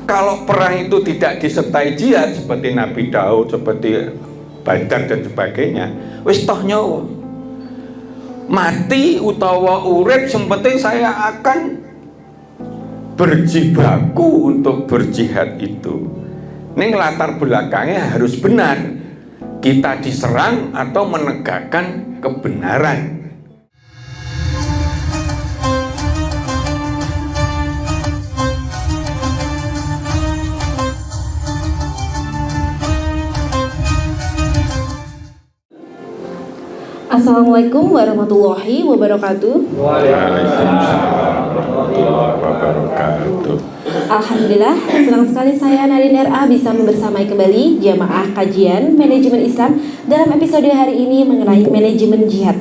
kalau perang itu tidak disertai jihad seperti Nabi Daud, seperti Badar dan sebagainya, wis toh nyawa. Mati utawa urip, yang penting saya akan berjibaku untuk berjihad itu. Ning latar belakangnya harus benar. Kita diserang atau menegakkan kebenaran. Assalamualaikum warahmatullahi wabarakatuh. Waalaikumsalam warahmatullahi wabarakatuh. Alhamdulillah, senang sekali saya Narin RA bisa membersamai kembali jamaah kajian manajemen Islam dalam episode hari ini mengenai manajemen jihad.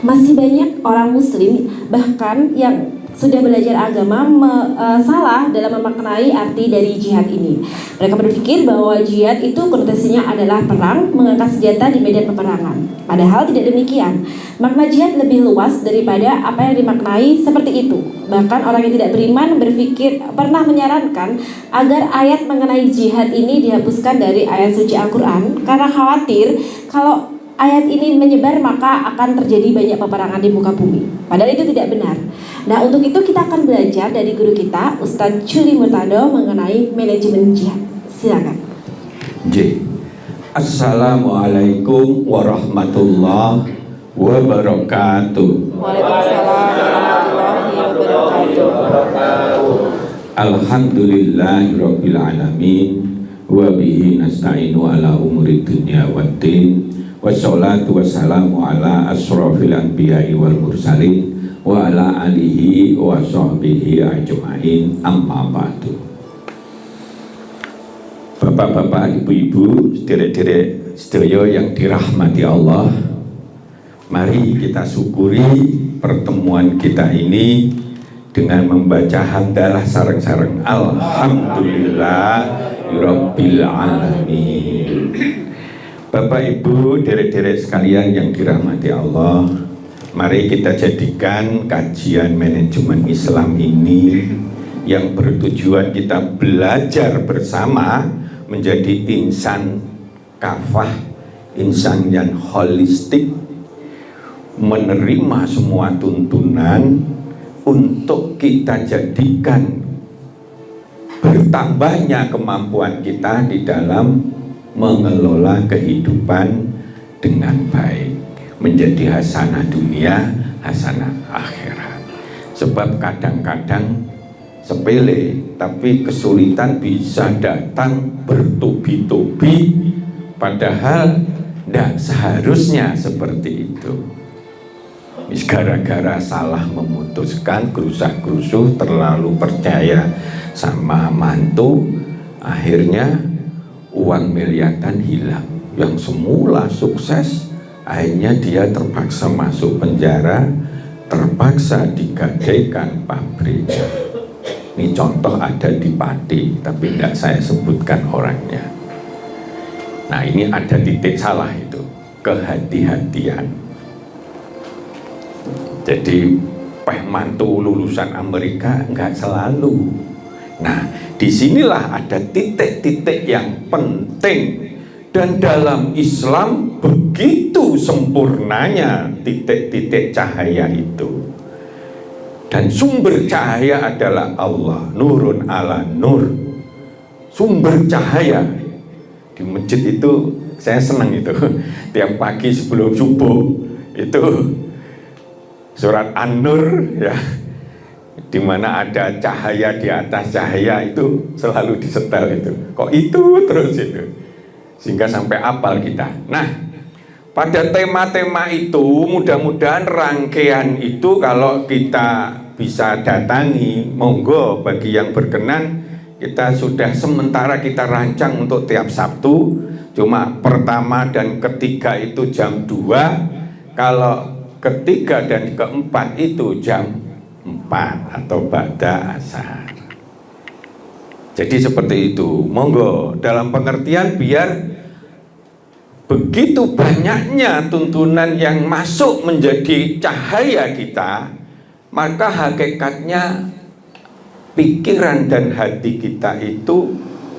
Masih banyak orang muslim bahkan yang sudah belajar agama salah dalam memaknai arti dari jihad ini. Mereka berpikir bahwa jihad itu konotasinya adalah perang, mengangkat senjata di medan peperangan. Padahal tidak demikian. Makna jihad lebih luas daripada apa yang dimaknai seperti itu. Bahkan orang yang tidak beriman pernah menyarankan agar ayat mengenai jihad ini dihapuskan dari ayat suci Al-Quran karena khawatir kalau ayat ini menyebar maka akan terjadi banyak peperangan di muka bumi. Padahal itu tidak benar. Nah, untuk itu kita akan belajar dari guru kita Ustadz Chuli Murtado mengenai manajemen jihad. Silakan. J. Assalamualaikum warahmatullahi wabarakatuh. Waalaikumsalam warahmatullahi wabarakatuh. Alhamdulillahirabbil alamin wa bihi nasta'inu ala umuri dunya waddin. Wassalatu wassalamu ala asrofil anbiya'i wal mursalin wa ala alihi wa sahbihi ajma'in, amma ba'du. Bapak-bapak, ibu-ibu, sedherek-sedherek sedaya yang dirahmati Allah, mari kita syukuri pertemuan kita ini dengan membaca hamdalah sareng-sareng alhamdulillah rabbil alamin. Bapak Ibu, derek-derek sekalian yang dirahmati Allah, mari kita jadikan kajian manajemen Islam ini yang bertujuan kita belajar bersama menjadi insan kafah, insan yang holistik, menerima semua tuntunan untuk kita jadikan bertambahnya kemampuan kita di dalam mengelola kehidupan dengan baik, menjadi hasanah dunia, hasanah akhirat. Sebab kadang-kadang sepele, tapi kesulitan bisa datang bertubi-tubi, padahal tidak seharusnya seperti itu. Gara-gara salah memutuskan, gerusak-gerusuh, terlalu percaya sama mantu, akhirnya uang miliaran hilang. Yang semula sukses, akhirnya dia terpaksa masuk penjara, terpaksa digadaikan pabrik. Ini contoh ada di Pati, tapi tidak saya sebutkan orangnya. Nah, ini ada titik salah itu, kehati-hatian. Jadi peh mantu lulusan Amerika enggak selalu. Nah, disinilah ada titik-titik yang penting, dan dalam Islam begitu sempurnanya titik-titik cahaya itu. Dan sumber cahaya adalah Allah, nurun ala nur. Sumber cahaya di masjid itu saya senang itu. Tiap pagi sebelum subuh itu surat An-Nur ya, di mana ada cahaya di atas cahaya itu selalu disetel itu. Kok itu terus itu, sehingga sampai apal kita. Nah, pada tema-tema itu mudah-mudahan rangkaian itu kalau kita bisa datangi, monggo bagi yang berkenan, kita sudah sementara kita rancang untuk tiap Sabtu. Cuma pertama dan ketiga itu jam 2, kalau ketiga dan keempat itu jam 4 atau ba'da asar. Jadi seperti itu, monggo dalam pengertian biar begitu banyaknya tuntunan yang masuk menjadi cahaya kita, maka hakikatnya pikiran dan hati kita itu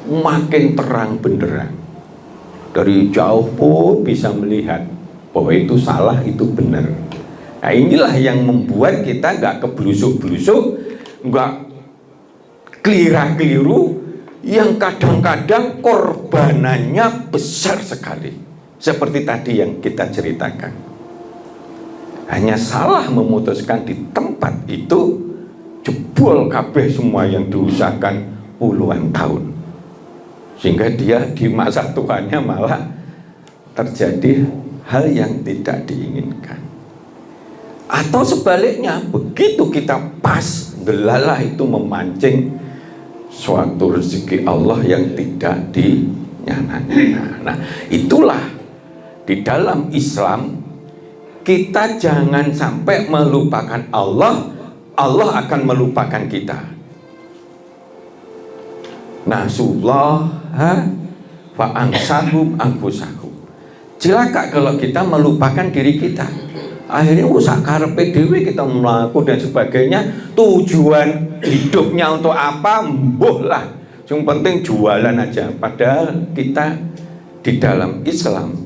makin terang benderang. Dari jauh pun bisa melihat bahwa itu salah, itu benar. Nah, inilah yang membuat kita nggak kebelusuk-belusuk, nggak keliru-keliru, yang kadang-kadang korbanannya besar sekali. Seperti tadi yang kita ceritakan. Hanya salah memutuskan di tempat itu, jebol kabeh semua yang diusahakan puluhan tahun. Sehingga dia di masa tuanya malah terjadi hal yang tidak diinginkan. Atau sebaliknya, begitu kita pas, delalah itu memancing suatu rezeki Allah yang tidak dinyana-nyana. Nah, itulah di dalam Islam kita jangan sampai melupakan Allah, Allah akan melupakan kita. Nasullaha fa ansahum anfusahum. Celaka kalau kita melupakan diri kita. Akhirnya usaha karepe dhewe kita melaku dan sebagainya. Tujuan hidupnya untuk apa? Mbuh lah. Yang penting jualan aja. Padahal kita di dalam Islam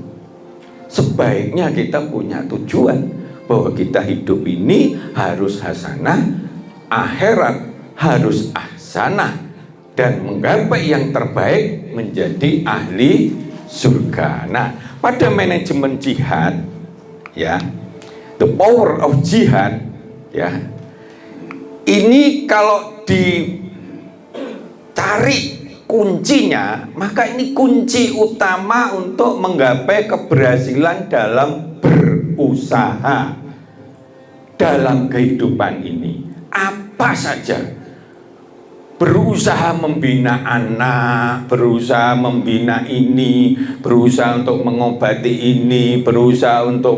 sebaiknya kita punya tujuan bahwa kita hidup ini harus hasanah, akhirat harus ahsanah, dan menggapai yang terbaik menjadi ahli surga. Nah, pada manajemen jihad, ya, the power of jihad, ya, ini kalau dicari kuncinya, maka ini kunci utama untuk menggapai keberhasilan dalam berusaha dalam kehidupan ini. Apa saja, berusaha membina anak, berusaha membina ini, berusaha untuk mengobati ini, berusaha untuk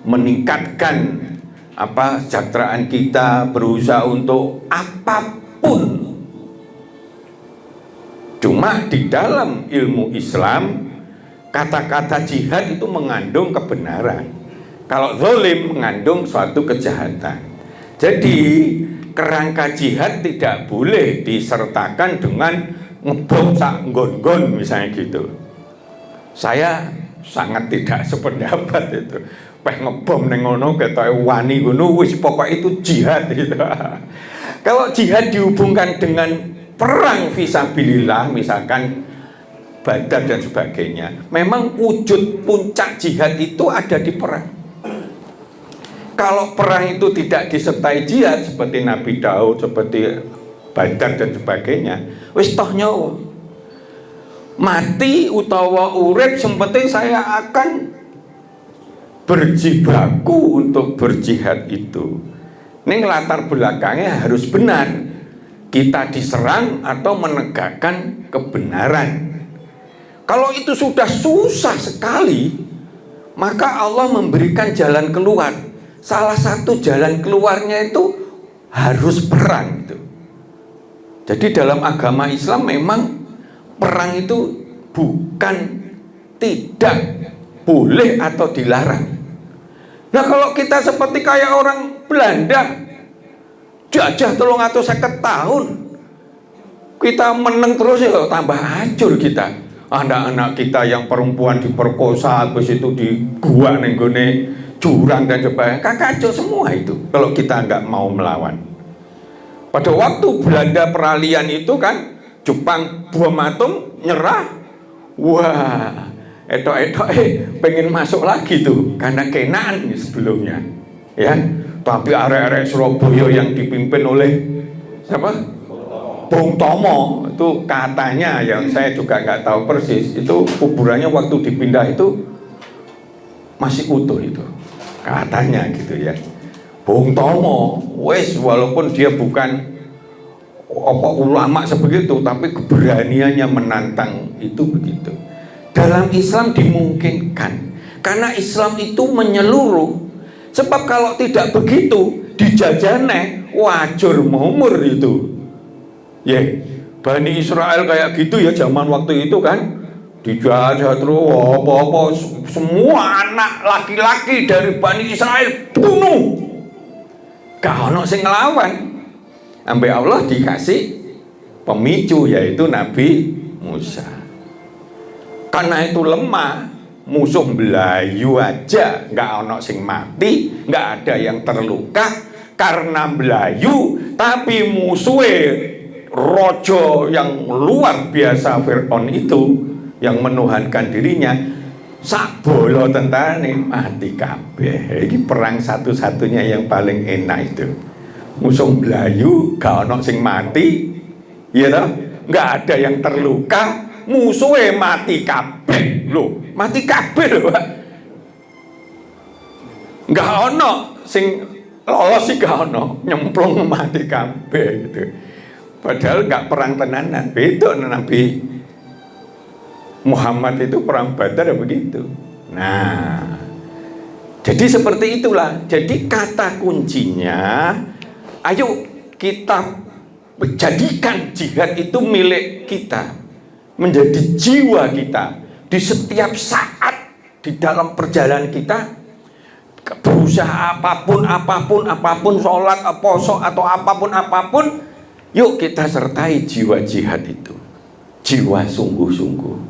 meningkatkan kesejahteraan kita, berusaha untuk apapun. Cuma di dalam ilmu Islam, kata-kata jihad itu mengandung kebenaran. Kalau zalim mengandung suatu kejahatan. Jadi kerangka jihad tidak boleh disertakan dengan ngebom sak nggon-nggon misalnya gitu. Saya sangat tidak sependapat itu. Peh ngebom neng ngono ketoke wani ngono wis pokok itu jihad gitu. Kalau jihad dihubungkan dengan perang fisabilillah misalkan Badar dan sebagainya, memang wujud puncak jihad itu ada di perang. Kalau perang itu tidak disertai jihad seperti Nabi Daud, seperti Badar dan sebagainya, wis toh nyawa. Mati utawa urip sing penting saya akan berjibaku untuk berjihad itu. Ning latar belakangnya harus benar. Kita diserang atau menegakkan kebenaran. Kalau itu sudah susah sekali, maka Allah memberikan jalan keluar. Salah satu jalan keluarnya itu harus perang itu. Jadi dalam agama Islam memang perang itu bukan tidak boleh atau dilarang. Nah, kalau kita seperti kayak orang Belanda jajah 350 tahun, kita menang terus ya tambah hancur kita. Anak-anak kita yang perempuan diperkosa, habis itu di gua nenggone jurang dan sebagainya, kacau semua itu kalau kita nggak mau melawan. Pada waktu Belanda peralihan itu kan, Jepang bom atom nyerah, wah etok-etok pengen masuk lagi tuh karena kenaan sebelumnya, ya. Tapi arek-arek Surabaya yang dipimpin oleh siapa? Bung Tomo itu katanya, yang saya juga nggak tahu persis, itu kuburannya waktu dipindah itu masih utuh itu katanya gitu ya. Bung Tomo, wes walaupun dia bukan ulama sebegitu, tapi keberaniannya menantang itu begitu. Dalam Islam dimungkinkan karena Islam itu menyeluruh. Sebab kalau tidak begitu dijajane wajur mumur itu. Ya, Bani Israel kayak gitu ya zaman waktu itu kan, dijajah terus apa-apa, semua anak laki-laki dari Bani Israel bunuh. Gak ono sing ngelawan. Sampai Allah dikasih pemicu, yaitu Nabi Musa. Karena itu lemah, musuh belayu aja nggak ono sing mati, nggak ada yang terluka karena belayu. Tapi musuhnya rojo yang luar biasa Fir'aun itu, yang menuhankan dirinya, sak bolo tentara nih mati kabeh. Ini perang satu-satunya yang paling enak itu. Musuh belayu gak ono sing mati, ya toh, nggak ada yang terluka, musuhnya mati kabeh loh, mati kabeh loh, Pak. Nggak ono sing lolos sih, gak ono, nyemplung mati kabeh gitu. Padahal nggak perang tenanan. Beda Nabi Muhammad itu perang Badar ya begitu. Nah, jadi seperti itulah. Jadi kata kuncinya, ayo kita jadikan jihad itu milik kita, menjadi jiwa kita. Di setiap saat di dalam perjalanan kita, berusaha apapun, sholat, poso atau apapun, yuk kita sertai jiwa jihad itu, jiwa sungguh-sungguh.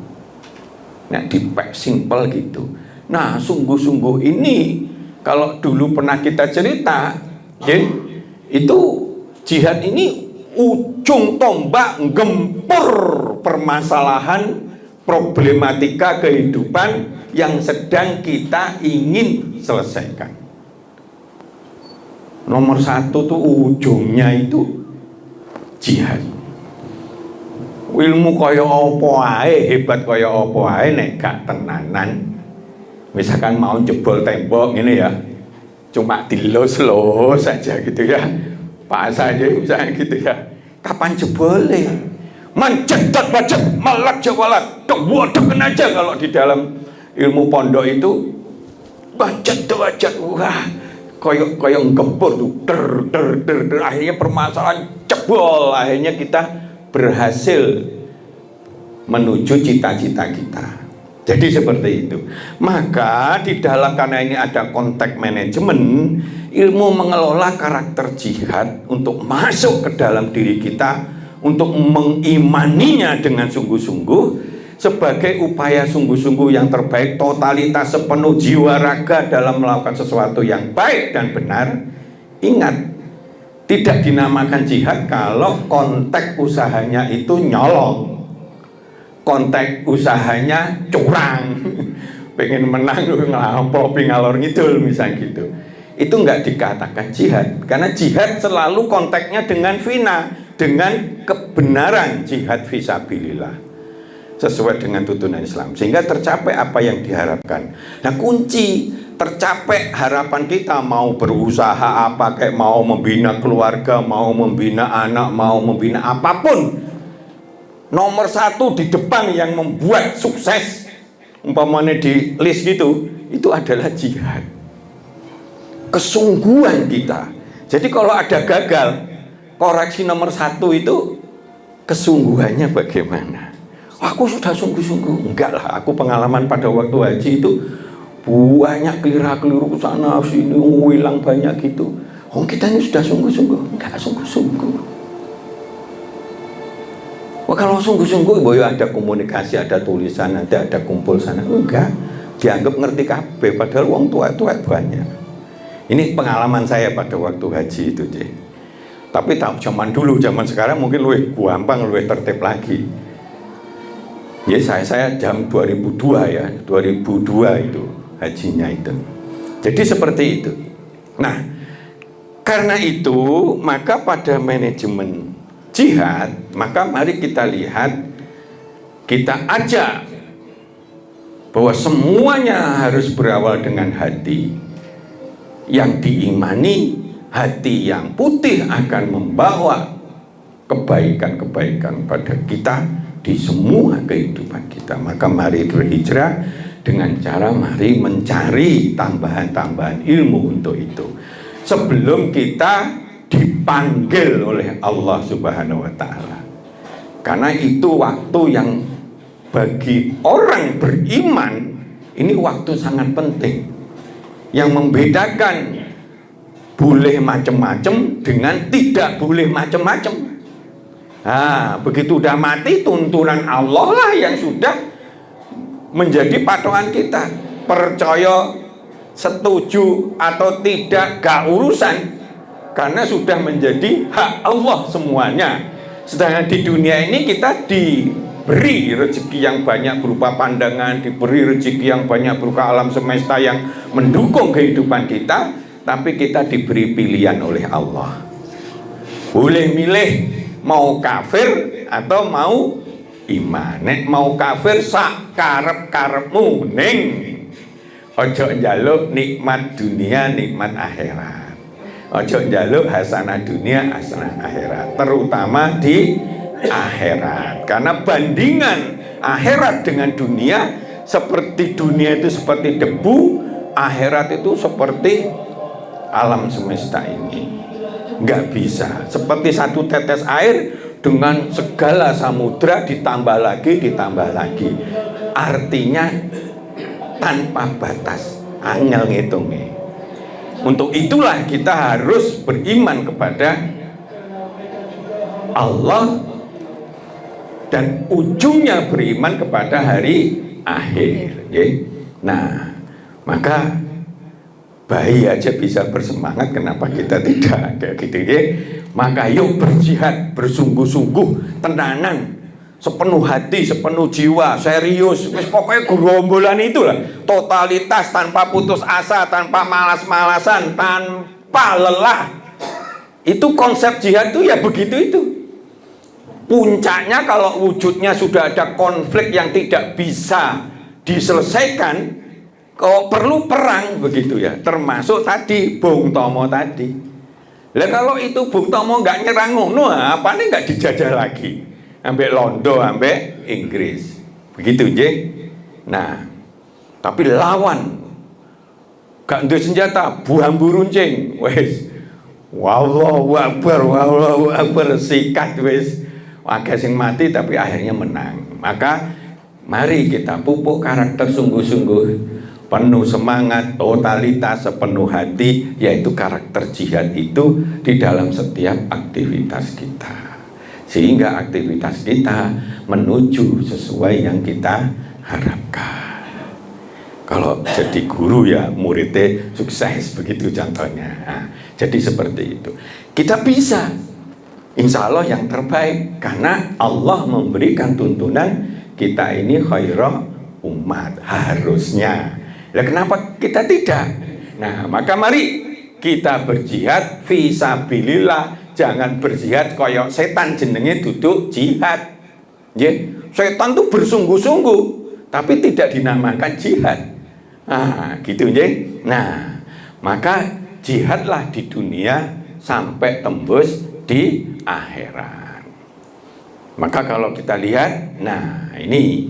Nah, dipek simpel gitu. Nah, sungguh-sungguh ini kalau dulu pernah kita cerita, ya, itu jihad ini ujung tombak gempur permasalahan problematika kehidupan yang sedang kita ingin selesaikan. Nomor satu tuh ujungnya itu jihad. Ilmu kaya apa ae, hebat kaya apa ae, nek gak tenanan, misalkan mau jebol tembok ini ya, cuma dilos-los saja gitu ya, pas aja misalnya gitu ya, kapan jebolnya? Mancetat bacet, malak jawalat, kewadekan aja. Kalau di dalam ilmu pondok itu bacet, wah, koyong gempur tuh, ter, akhirnya permasalahan jebol, akhirnya kita berhasil menuju cita-cita kita. Jadi seperti itu. Maka di dalam, karena ini ada konteks manajemen, ilmu mengelola karakter jihad untuk masuk ke dalam diri kita, untuk mengimaninya dengan sungguh-sungguh sebagai upaya sungguh-sungguh yang terbaik, totalitas sepenuh jiwa raga dalam melakukan sesuatu yang baik dan benar. Ingat, tidak dinamakan jihad kalau konteks usahanya itu nyolong, konteks usahanya curang, pengen menang ngelampauin ngalor ngidul misalnya gitu. Itu nggak dikatakan jihad, karena jihad selalu konteksnya dengan fina, dengan kebenaran, jihad fisabilillah sesuai dengan tuntunan Islam, sehingga tercapai apa yang diharapkan. Nah, kunci tercapai harapan kita, mau berusaha apa, kayak mau membina keluarga, mau membina anak, mau membina apapun, nomor satu di depan yang membuat sukses, umpamanya di list gitu, itu adalah jihad, kesungguhan kita. Jadi kalau ada gagal, koreksi nomor satu itu kesungguhannya bagaimana. Aku sudah sungguh-sungguh, enggak lah. Aku pengalaman pada waktu haji itu banyak keliru-keliru sana sini, hilang banyak gitu. Oh, kita ini sudah sungguh-sungguh, enggak sungguh-sungguh. Wah, kalau sungguh-sungguh, boyo ada komunikasi, ada tulisan, ada kumpul sana, enggak. Dianggap ngerti kabeh, padahal wong tua-tua banyak. Ini pengalaman saya pada waktu haji itu, Cik. Tapi tak zaman dulu, zaman sekarang mungkin lebih gampang, lebih tertib lagi. Ya, saya jam 2002 ya, 2002 itu hajinya itu. Jadi seperti itu. Nah, karena itu maka pada manajemen jihad, maka mari kita lihat, kita ajak bahwa semuanya harus berawal dengan hati yang diimani. Hati yang putih akan membawa kebaikan-kebaikan pada kita di semua kehidupan kita. Maka mari berhijrah dengan cara mari mencari tambahan-tambahan ilmu untuk itu, sebelum kita dipanggil oleh Allah Subhanahu wa Ta'ala. Karena itu waktu yang bagi orang beriman ini waktu sangat penting, yang membedakan boleh macam-macam dengan tidak boleh macam-macam. Nah, begitu udah mati, tuntunan Allah lah yang sudah menjadi patokan kita. Percaya, setuju atau tidak, gak urusan, karena sudah menjadi hak Allah semuanya. Sedangkan di dunia ini kita diberi rezeki yang banyak berupa pandangan, diberi rezeki yang banyak berupa alam semesta yang mendukung kehidupan kita, tapi kita diberi pilihan oleh Allah. Boleh milih mau kafir atau mau iman. Nek mau kafir sak karep-karepmu ning ojo njaluk nikmat dunia, nikmat akhirat. Ojo njaluk hasanah dunia, hasanah akhirat, terutama di akhirat. Karena bandingan akhirat dengan dunia, seperti dunia itu seperti debu, akhirat itu seperti alam semesta ini. Nggak bisa seperti satu tetes air dengan segala samudra ditambah lagi, artinya tanpa batas, angel ngitungnya. Untuk itulah kita harus beriman kepada Allah dan ujungnya beriman kepada hari akhir. Nah, maka bayi aja bisa bersemangat, kenapa kita tidak kayak gitu ya? Maka yuk berjihad, bersungguh-sungguh, tenanan, sepenuh hati, sepenuh jiwa, serius. Pokoknya gerombolan itulah, totalitas, tanpa putus asa, tanpa malas-malasan, tanpa lelah. Itu konsep jihad itu ya begitu itu. Puncaknya kalau wujudnya sudah ada konflik yang tidak bisa diselesaikan, kalau perlu perang begitu ya, termasuk tadi Bung Tomo tadi. Lah kalau itu Bung Tomo nggak nyerang ngono, apa nih nggak dijajah lagi, ambek Londo, ambek Inggris, begitu je. Nah, tapi lawan gak ada senjata, buambu runcing, wes, wallahu akbar, sikat wes, akeh sing mati tapi akhirnya menang. Maka mari kita pupuk karakter sungguh-sungguh, penuh semangat, totalitas, sepenuh hati, yaitu karakter jihad itu di dalam setiap aktivitas kita, sehingga aktivitas kita menuju sesuai yang kita harapkan. Kalau jadi guru ya muridnya sukses, begitu contohnya. Nah, jadi seperti itu kita bisa, insya Allah yang terbaik, karena Allah memberikan tuntunan kita ini khairah umat, harusnya. Lah kenapa kita tidak? Nah, maka mari kita berjihad fisabilillah, jangan berjihad koyok setan, jenenge duduk jihad. Setan tuh bersungguh-sungguh tapi tidak dinamakan jihad. Nah, gitu nggih. Nah, maka jihadlah di dunia sampai tembus di akhirat. Maka kalau kita lihat, nah ini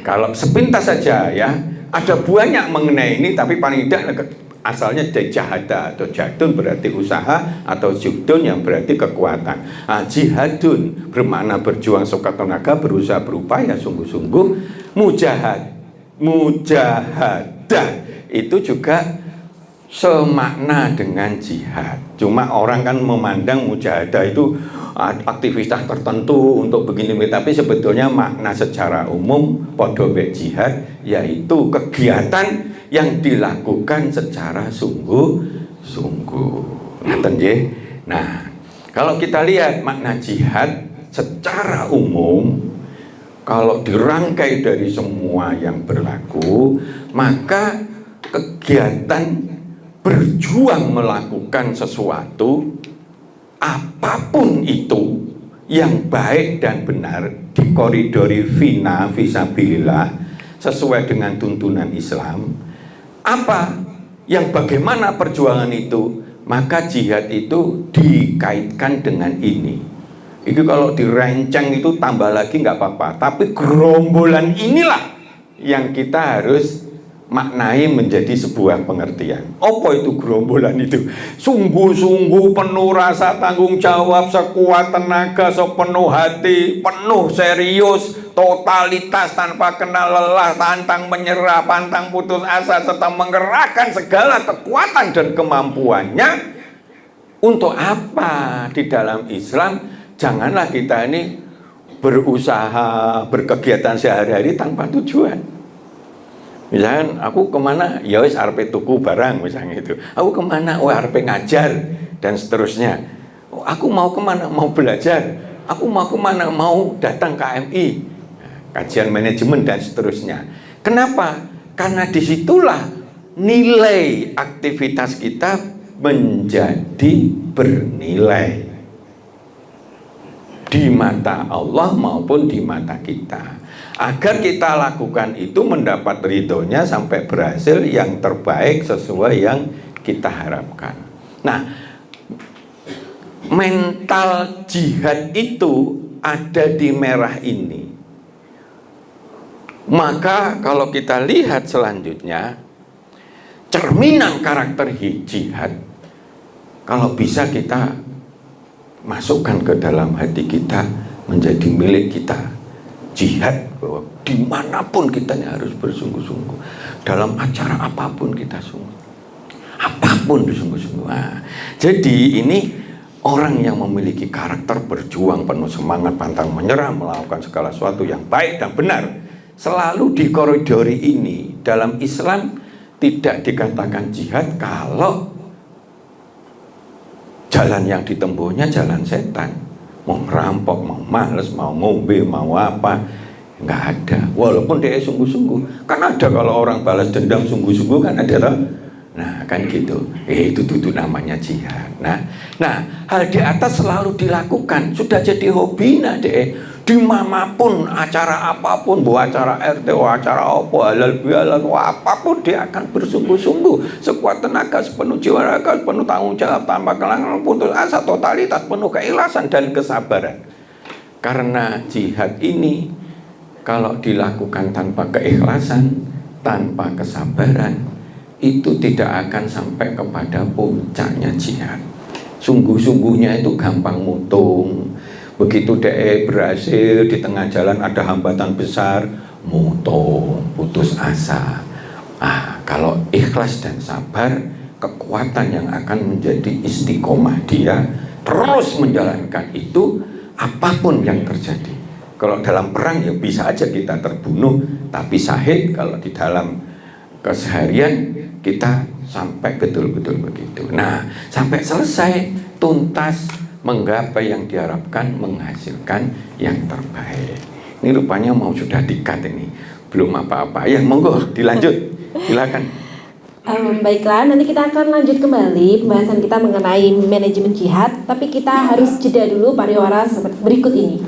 kalau sepintas saja ya, ada banyak mengenai ini, tapi paling tidak asalnya dari jahada atau jadun berarti usaha, atau judun yang berarti kekuatan. Nah, jihadun bermakna berjuang sekuat tenaga, berusaha berupaya sungguh-sungguh. Mujahadah itu juga semakna dengan jihad. Cuma orang kan memandang mujahadah itu aktivitas tertentu untuk begini, tapi sebetulnya makna secara umum podo be jihad, yaitu kegiatan yang dilakukan secara sungguh-sungguh. Nah, kalau kita lihat makna jihad secara umum, kalau dirangkai dari semua yang berlaku, maka kegiatan berjuang melakukan sesuatu apapun itu yang baik dan benar dikoridori fisabilillah sesuai dengan tuntunan Islam, apa yang bagaimana perjuangan itu, maka jihad itu dikaitkan dengan ini. Itu kalau direnceng itu tambah lagi nggak apa-apa, tapi gerombolan inilah yang kita harus maknai menjadi sebuah pengertian. Apa itu gerombolan itu? Sungguh-sungguh penuh rasa tanggung jawab, sekuat tenaga, sepenuh hati, penuh serius, totalitas tanpa kenal lelah, pantang menyerah, pantang putus asa, serta mengerahkan segala kekuatan dan kemampuannya. Untuk apa? Di dalam Islam janganlah kita ini berusaha, berkegiatan sehari-hari tanpa tujuan. Misalkan aku kemana, ya wis arepe tuku barang misalnya itu. Aku kemana, oh arepe ngajar dan seterusnya. Oh, aku mau kemana, mau belajar. Aku mau kemana, mau datang KMI, kajian manajemen dan seterusnya. Kenapa? Karena disitulah nilai aktivitas kita menjadi bernilai di mata Allah maupun di mata kita. Agar kita lakukan itu mendapat ridhonya sampai berhasil yang terbaik sesuai yang kita harapkan. Nah, mental jihad itu ada di merah ini. Maka kalau kita lihat selanjutnya, cerminan karakter jihad, kalau bisa kita masukkan ke dalam hati kita, menjadi milik kita. Jihad, bahwa dimanapun kita harus bersungguh-sungguh, dalam acara apapun kita sungguh, apapun bersungguh-sungguh. Nah, jadi ini orang yang memiliki karakter berjuang penuh semangat, pantang menyerah, melakukan segala sesuatu yang baik dan benar, selalu di koridor ini. Dalam Islam tidak dikatakan jihad kalau jalan yang ditempuhnya jalan setan. Mau merampok, mau males, mau ngombe, mau apa, nggak ada. Walaupun dia sungguh-sungguh, kan ada kalau orang balas dendam sungguh-sungguh kan ada loh. Nah kan gitu, itu namanya jihad. Nah hal di atas selalu dilakukan, sudah jadi hobi nah deh. Dimanapun acara apapun, buat acara RT, acara apa, halal bihalal, apapun dia akan bersungguh-sungguh, sekuat tenaga, sepenuh jiwa raga, sepenuh tanggung jawab, tanpa kelangan, putus asa, totalitas, penuh keikhlasan dan kesabaran. Karena jihad ini kalau dilakukan tanpa keikhlasan, tanpa kesabaran, itu tidak akan sampai kepada puncaknya jihad. Sungguh-sungguhnya itu gampang mutung. Begitu dia berhasil, di tengah jalan ada hambatan besar, mutung, putus asa. Kalau ikhlas dan sabar, kekuatan yang akan menjadi istiqomah dia terus menjalankan itu apapun yang terjadi. Kalau dalam perang ya bisa aja kita terbunuh, tapi syahid kalau di dalam keseharian kita sampai betul-betul begitu. Nah, sampai selesai tuntas menggapai yang diharapkan, menghasilkan yang terbaik. Ini rupanya mau sudah di-cut ini, belum apa-apa. Ya monggo dilanjut, silakan. Baiklah, nanti kita akan lanjut kembali pembahasan kita mengenai manajemen jihad. Tapi kita harus jeda dulu pariwara seperti berikut ini.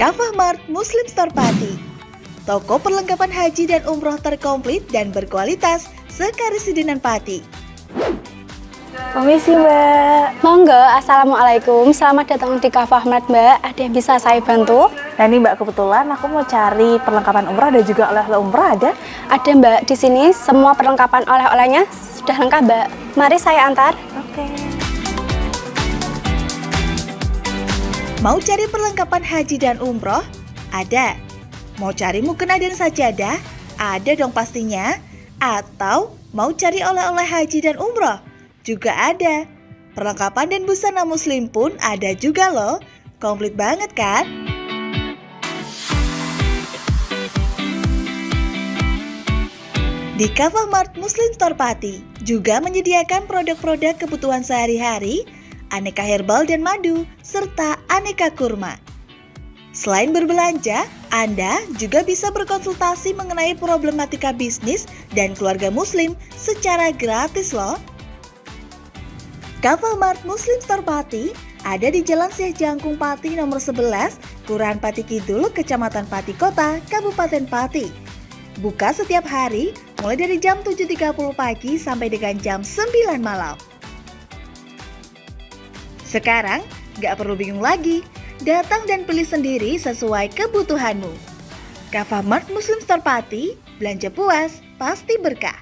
Kafah Mart Muslim Store Pati, toko perlengkapan haji dan umroh terkomplit dan berkualitas sekarisidenan Pati. Permisi Mbak. Monggo, Assalamualaikum. Selamat datang di Kafah Mart Mbak. Ada yang bisa saya bantu? Nah ini Mbak, kebetulan aku mau cari perlengkapan umrah dan juga oleh-oleh umrah ada? Ada Mbak, di sini semua perlengkapan oleh-olehnya sudah lengkap Mbak. Mari saya antar. Oke. Mau cari perlengkapan haji dan umroh? Ada. Mau cari mukena dan sajadah? Ada dong pastinya. Atau mau cari oleh-oleh haji dan umroh? Juga ada. Perlengkapan dan busana muslim pun ada juga loh. Komplit banget kan? Di Kafah Mart Muslim Store Pati juga menyediakan produk-produk kebutuhan sehari-hari, aneka herbal dan madu, serta aneka kurma. Selain berbelanja, Anda juga bisa berkonsultasi mengenai problematika bisnis dan keluarga muslim secara gratis loh. Kafamart Muslim Store Pati ada di Jalan Syekh Jangkung Pati nomor 11, Kelurahan Pati Kidul, Kecamatan Pati Kota, Kabupaten Pati. Buka setiap hari mulai dari jam 7.30 pagi sampai dengan jam 9 malam. Sekarang gak perlu bingung lagi, datang dan pilih sendiri sesuai kebutuhanmu. Kafamart Muslim Store Pati, belanja puas, pasti berkah.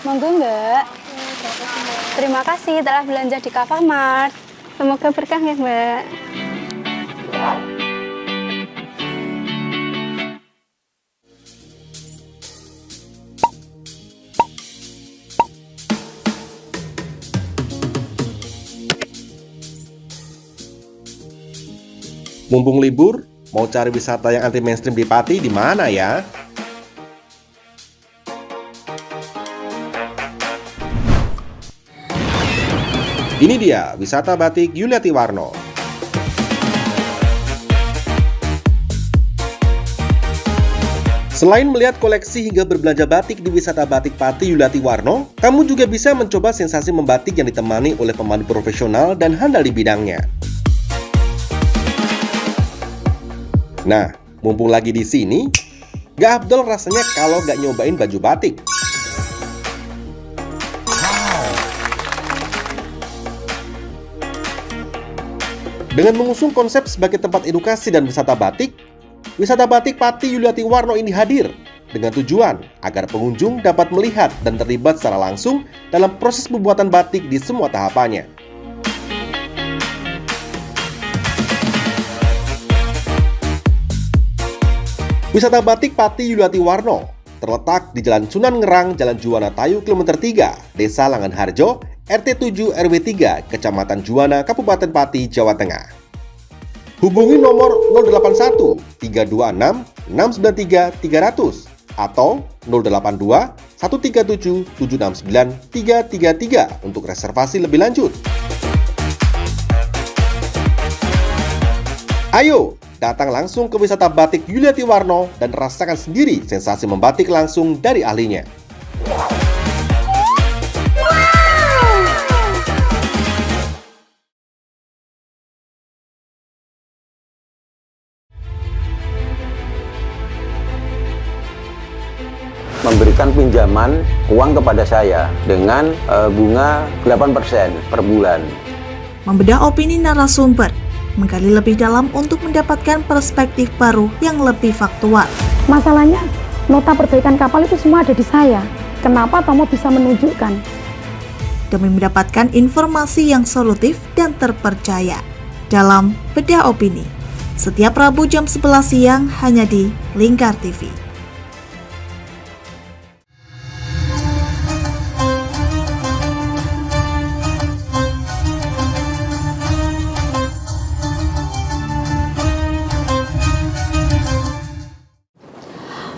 Monggo Mbak. Terima kasih telah belanja di Kafamart. Semoga berkah ya Mbak. Mumpung libur, mau cari wisata yang anti mainstream di Pati di mana ya? Ini dia, wisata batik Yuliati Warno. Selain melihat koleksi hingga berbelanja batik di wisata batik Pati Yuliati Warno, kamu juga bisa mencoba sensasi membatik yang ditemani oleh pemandu profesional dan handal di bidangnya. Nah, mumpung lagi di sini, gak afdol rasanya kalau gak nyobain baju batik. Dengan mengusung konsep sebagai tempat edukasi dan wisata batik Pati Yuliati Warno ini hadir dengan tujuan agar pengunjung dapat melihat dan terlibat secara langsung dalam proses pembuatan batik di semua tahapannya. Wisata batik Pati Yuliati Warno terletak di Jalan Sunan Ngerang, Jalan Juwana Tayu, Kilometer 3, Desa Langanharjo, RT 7 RW 3, Kecamatan Juwana, Kabupaten Pati, Jawa Tengah. Hubungi nomor 081 326 693 300 atau 082 137 769 333 untuk reservasi lebih lanjut. Ayo, datang langsung ke wisata batik Yuliati Warno dan rasakan sendiri sensasi membatik langsung dari ahlinya. Memberikan pinjaman uang kepada saya dengan bunga 8% per bulan. Membedah opini narasumber, menggali lebih dalam untuk mendapatkan perspektif baru yang lebih faktual. Masalahnya, nota perbaikan kapal itu semua ada di saya. Kenapa Tomo bisa menunjukkan? Demi mendapatkan informasi yang solutif dan terpercaya dalam Bedah Opini. Setiap Rabu jam 11 siang hanya di Lingkar TV.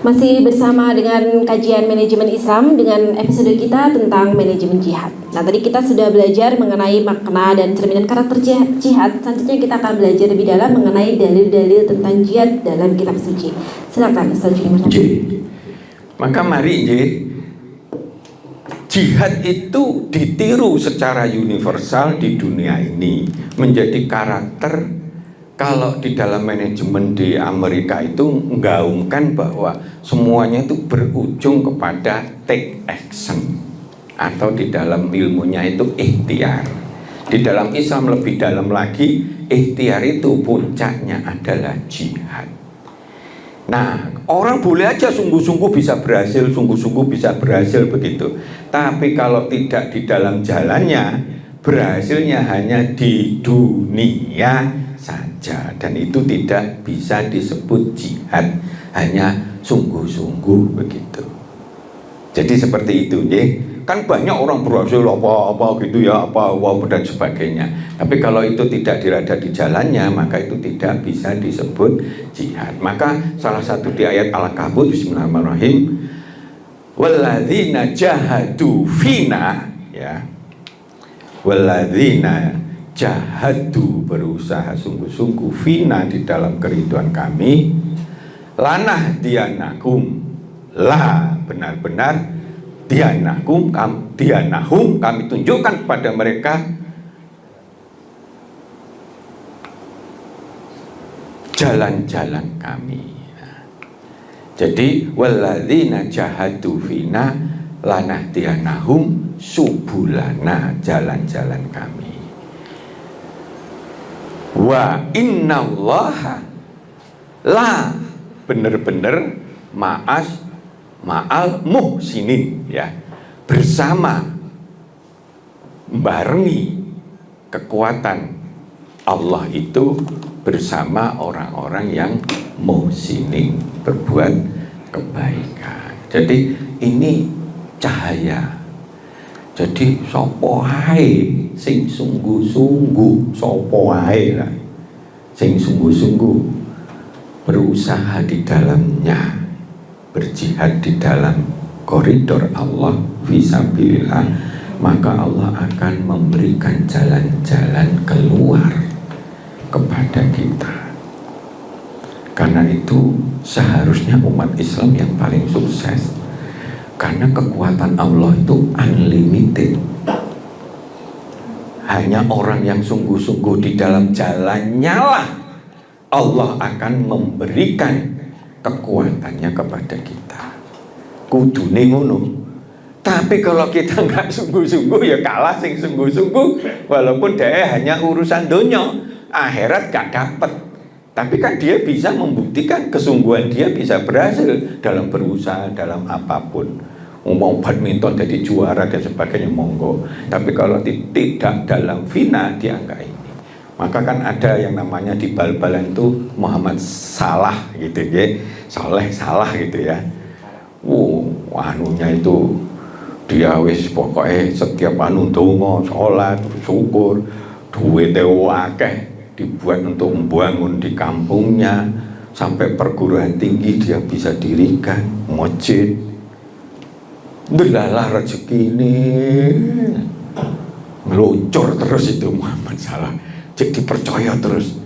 Masih bersama dengan kajian manajemen Islam dengan episode kita tentang manajemen jihad. Nah, tadi kita sudah belajar mengenai makna dan cerminan karakter jihad. Selanjutnya kita akan belajar lebih dalam mengenai dalil-dalil tentang jihad dalam kitab suci. Silakan Ustaz Juni. Maka mari jihad itu ditiru secara universal di dunia ini menjadi karakter. Kalau di dalam manajemen di Amerika itu menggaungkan bahwa semuanya itu berujung kepada take action, atau di dalam ilmunya itu ikhtiar. Di dalam Islam lebih dalam lagi, ikhtiar itu puncaknya adalah jihad. Nah, orang boleh aja sungguh-sungguh bisa berhasil begitu. Tapi kalau tidak di dalam jalannya, berhasilnya hanya di dunia saja, dan itu tidak bisa disebut jihad, hanya sungguh-sungguh begitu. Jadi seperti itu, kan banyak orang berhasil apa gitu ya, apa dan sebagainya. Tapi kalau itu tidak dirada di jalannya, maka itu tidak bisa disebut jihad. Maka salah satu di ayat Al-Kabut, Bismillahirrahmanirrahim, walladzina jahadu fina, ya, walladzina jahadu, berusaha sungguh-sungguh, fina, di dalam keriduan kami, lanah dianakum, lah, benar-benar dianahum, kami tunjukkan kepada mereka jalan-jalan kami. Jadi walladzina jahadu fina lanahdiyanahum subulana, jalan-jalan kami. Wa innallaha la, bener-bener ma'al muhsinin, ya, bersama, barengi kekuatan Allah itu bersama orang-orang yang muhsinin, berbuat kebaikan. Jadi ini cahaya. Jadi sapa ae sing sungguh-sungguh, sapa ae lah sing sungguh-sungguh berusaha di dalamnya, berjihad di dalam koridor Allah fisabilillah, maka Allah akan memberikan jalan-jalan keluar kepada kita. Karena itu seharusnya umat Islam yang paling sukses, karena kekuatan Allah itu unlimited. Hanya orang yang sungguh-sungguh di dalam jalannya lah Allah akan memberikan kekuatannya kepada kita. Kudune ngono. Tapi kalau kita nggak sungguh-sungguh, ya kalah sing sungguh-sungguh. Walaupun dia hanya urusan dunia, akhirat gak dapat. Tapi kan dia bisa membuktikan kesungguhan dia bisa berhasil dalam berusaha, dalam apapun. Mau badminton jadi juara dan sebagainya, monggo. Tapi kalau tidak dalam fina, dia enggak ini. Maka kan ada yang namanya di bal-balan itu Muhammad Salah gitu ya, Soleh Salah gitu ya. Anunya itu dia wis pokoknya setiap anu donga, sholat, syukur, duwite akeh dibuat untuk membangun di kampungnya, sampai perguruan tinggi dia bisa dirikan, masjid. Delalah rezeki ini meluncur terus itu Muhammad Salah. Jadi percaya terus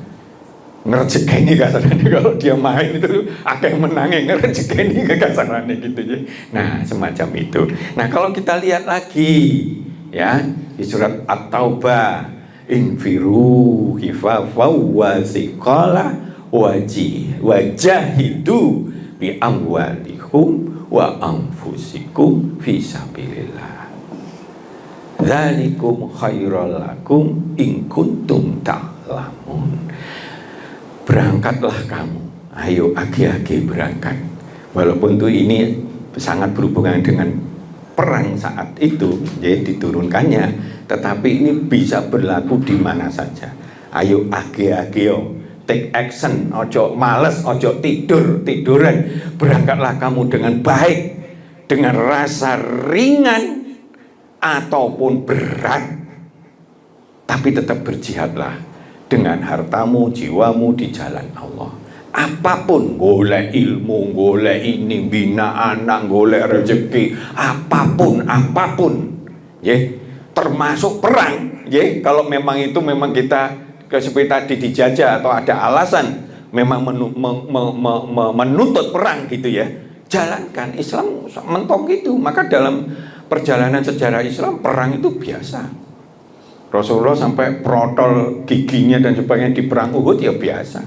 ngerejekeni kasarane, kalau dia main itu akeh menangnya ngerejekeni kasarane gitu ya. Nah, semacam itu. Nah, kalau kita lihat lagi ya di surat At-Taubah, infiru khifafaw wa thiqala wajahidu bi amwalikum wa anfusikum fi sabilillah. Dzalikum khairul lakum in kuntum ta'lamun. Berangkatlah kamu, ayo agi-agi berangkat. Walaupun itu ini sangat berhubungan dengan perang saat itu, ya, diturunkannya, tetapi ini bisa berlaku di mana saja. Ayo agi-agi, take action, ojo males, ojo tiduran. Berangkatlah kamu dengan baik, dengan rasa ringan ataupun berat, tapi tetap berjihadlah dengan hartamu, jiwamu di jalan Allah. Apapun, golek ilmu, golek ini, bina anak, golek rezeki, apapun, ya, termasuk perang, ya, kalau memang itu memang kita seperti tadi dijajah atau ada alasan memang menuntut perang gitu ya, jalankan. Islam mentok itu. Maka dalam perjalanan sejarah Islam, perang itu biasa. Rasulullah sampai protol giginya dan sebagainya di perang Uhud ya biasa.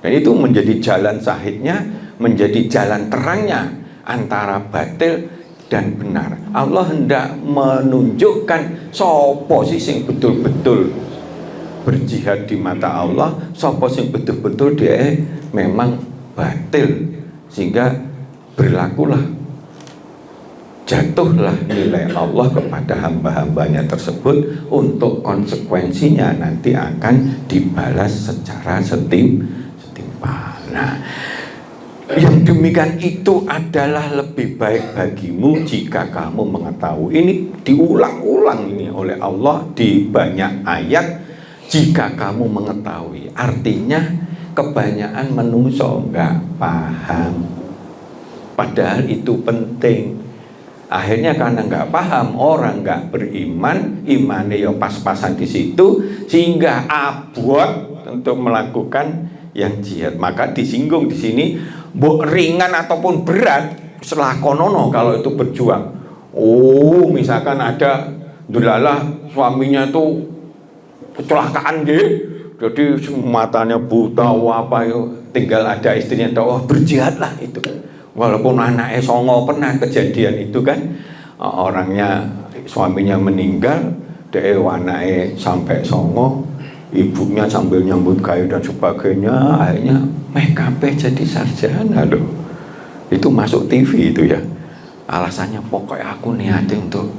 Dan itu menjadi jalan sahidnya, menjadi jalan terangnya antara batil dan benar. Allah hendak menunjukkan sopo sih sing betul-betul berjihad di mata Allah, sopo sing betul-betul dia memang batil, sehingga berlakulah, jatuhlah nilai Allah kepada hamba-hambanya tersebut, untuk konsekuensinya nanti akan dibalas secara setimpal. Nah, yang demikian itu adalah lebih baik bagimu jika kamu mengetahui. Ini diulang-ulang ini oleh Allah di banyak ayat, jika kamu mengetahui. Artinya kebanyakan manusia nggak paham, padahal itu penting. Akhirnya karena nggak paham, orang nggak beriman, imannya ya pas-pasan di situ, sehingga abot untuk melakukan yang jihad. Maka disinggung di sini, ringan ataupun berat, selakonono kalau itu berjuang. Oh, misalkan ada dulalah suaminya itu kecelakaan deh, jadi matanya buta apa yo, tinggal ada istrinya tahu, berjihadlah itu. Walaupun anaknya songo, pernah kejadian itu kan, orangnya suaminya meninggal, dia anaknya sampai songo, ibunya sambil nyambut kayu dan sebagainya, akhirnya kabeh jadi sarjana loh. Itu masuk TV itu ya. Alasannya pokoknya aku niatin untuk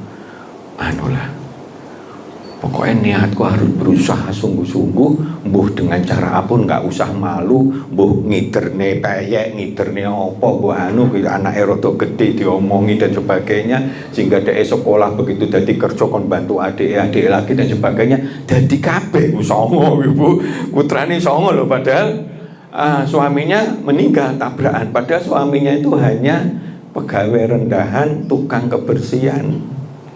pokoknya niatku harus berusaha sungguh-sungguh, mbuh dengan cara apapun, nggak usah malu, mbuh ngiderne peyek, ngiderne apa, mbuh anak erotok gede diomongi dan sebagainya, sehingga dia sekolah begitu jadi kerja kon bantu adik lagi dan sebagainya, jadi kabeh songo ibu, putrane songo loh, padahal suaminya meninggal tabrakan, padahal suaminya itu hanya pegawai rendahan, tukang kebersihan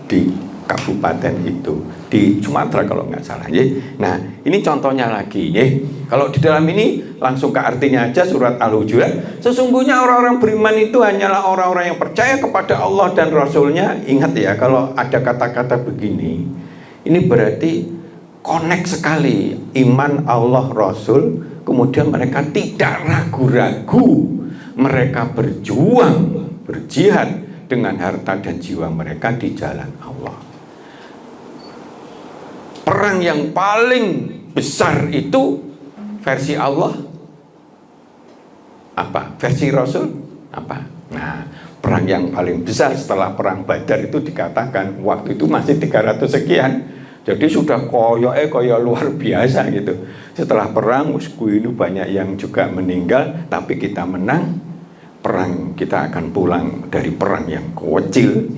di kabupaten itu, di Sumatera kalau nggak salah ya. Nah ini contohnya lagi ya. Kalau di dalam ini langsung ke artinya aja, surat Al-Hujurat, sesungguhnya orang-orang beriman itu hanyalah orang-orang yang percaya kepada Allah dan Rasulnya. Ingat ya, kalau ada kata-kata begini, ini berarti connect sekali iman Allah Rasul, kemudian mereka tidak ragu-ragu, mereka berjuang, berjihad dengan harta dan jiwa mereka di jalan Allah. Perang yang paling besar itu versi Allah apa? Versi Rasul apa? Nah, perang yang paling besar setelah perang Badar itu dikatakan waktu itu masih 300 sekian. Jadi sudah koyo luar biasa gitu. Setelah perang ini banyak yang juga meninggal, tapi kita menang. Perang kita akan pulang dari perang yang kecil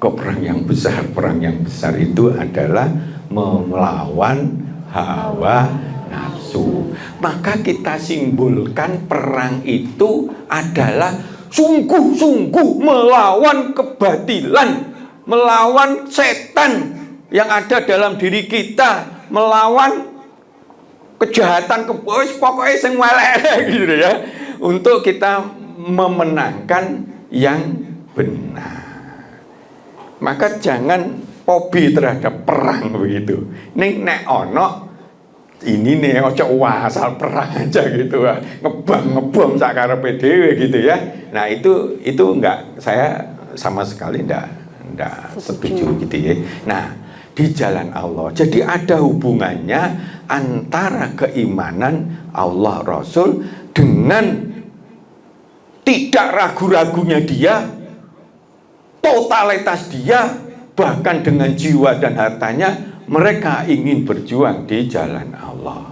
ke perang yang besar. Perang yang besar itu adalah melawan hawa nafsu. Maka kita simbolkan perang itu adalah sungguh-sungguh melawan kebatilan, melawan setan yang ada dalam diri kita, melawan kejahatan, pokoknya sing elek gitu ya, untuk kita memenangkan yang benar. Maka jangan hobi terhadap perang begitu. Nek ono ini nih ojo asal perang aja gitu, ngebom sakarepe dhewe gitu ya. Nah itu enggak, saya sama sekali enggak setuju gitu ya. Nah di jalan Allah, jadi ada hubungannya antara keimanan Allah Rasul dengan tidak ragu-ragunya dia, totalitas dia, bahkan dengan jiwa dan hartanya mereka ingin berjuang di jalan Allah.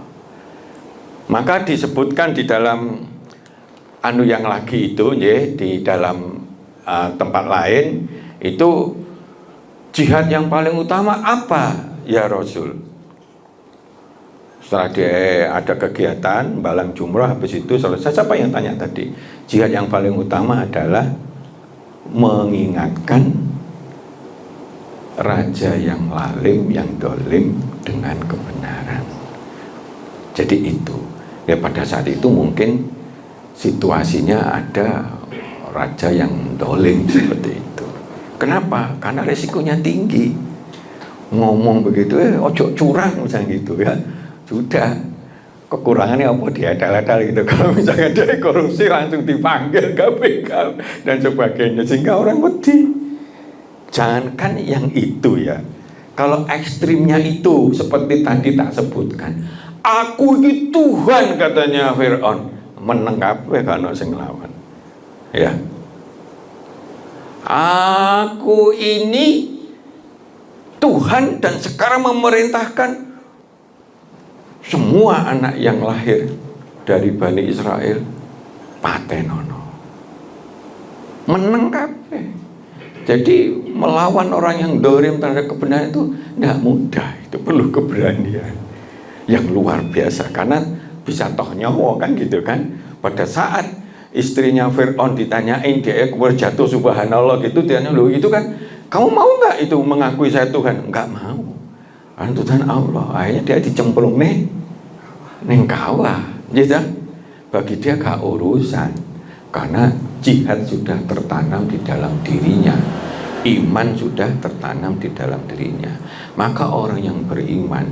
Maka disebutkan di dalam yang lagi itu ya, di dalam tempat lain itu, jihad yang paling utama apa ya Rasul? Setelah dia ada kegiatan balang jumrah, habis itu selesai, siapa yang tanya tadi? Jihad yang paling utama adalah mengingatkan raja yang lalim, yang dolim dengan kebenaran. Jadi itu ya, pada saat itu mungkin situasinya ada raja yang dolim seperti itu. Kenapa? Karena resikonya tinggi. Ngomong begitu, ojo curang misalnya gitu ya. Sudah, kekurangannya apa, diadal-adal gitu. Kalau misalnya ada korupsi langsung dipanggil KPK dan sebagainya, sehingga orang wedi. Jangankan yang itu ya, kalau ekstrimnya itu seperti tadi tak sebutkan, aku ini Tuhan katanya Fir'aun, meneng kabeh kan sing nglawan. Ya. Aku ini Tuhan dan sekarang memerintahkan semua anak yang lahir dari Bani Israel patenono. Meneng kabeh. Jadi melawan orang yang dolim terhadap kebenaran itu tidak mudah, itu perlu keberanian yang luar biasa, karena bisa toh nyawa kan gitu kan. Pada saat istrinya Fir'aun ditanyain, dia jatuh subhanallah gitu, dia loh itu kan, kamu mau nggak itu mengakui saya Tuhan? Nggak mau, kan Tuhan Allah. Akhirnya dia dicemplung nih neng kawah, gitu. Bagi dia gak urusan, karena jihad sudah tertanam di dalam dirinya, iman sudah tertanam di dalam dirinya. Maka orang yang beriman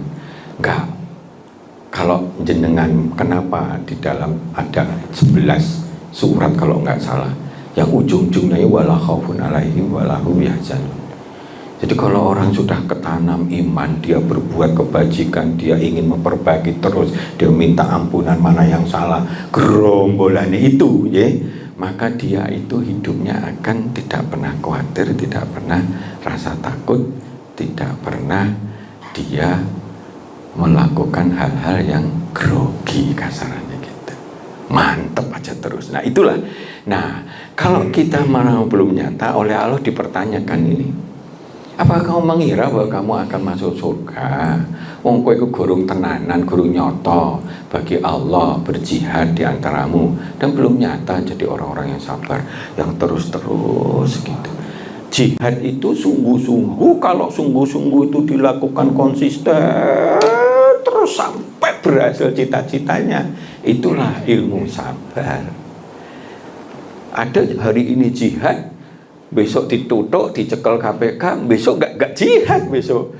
kalau jenengan, kenapa di dalam ada 11 surat kalau nggak salah yang ujung-ujungnya wala khaufun alaihim wala hum yahzanun. Jadi kalau orang sudah ketanam iman, dia berbuat kebajikan, dia ingin memperbaiki terus, dia minta ampunan mana yang salah, gerombolan itu, ya, maka dia itu hidupnya akan tidak pernah khawatir, tidak pernah rasa takut, tidak pernah dia melakukan hal-hal yang grogi kasarannya gitu. Mantep aja terus. Nah itulah. Nah kalau kita malah belum nyata, oleh Allah dipertanyakan ini. Apa kamu mengira bahwa kamu akan masuk surga? Wong kowe iku gurung tenanan, gurung nyoto bagi Allah berjihad di antaramu dan belum nyata jadi orang-orang yang sabar, yang terus-terus gitu. Jihad itu sungguh-sungguh, kalau sungguh-sungguh itu dilakukan konsisten terus sampai berhasil cita-citanya, itulah ilmu sabar. Ada hari ini jihad, besok ditutuk, dicekel KPK, besok gak jihad besok.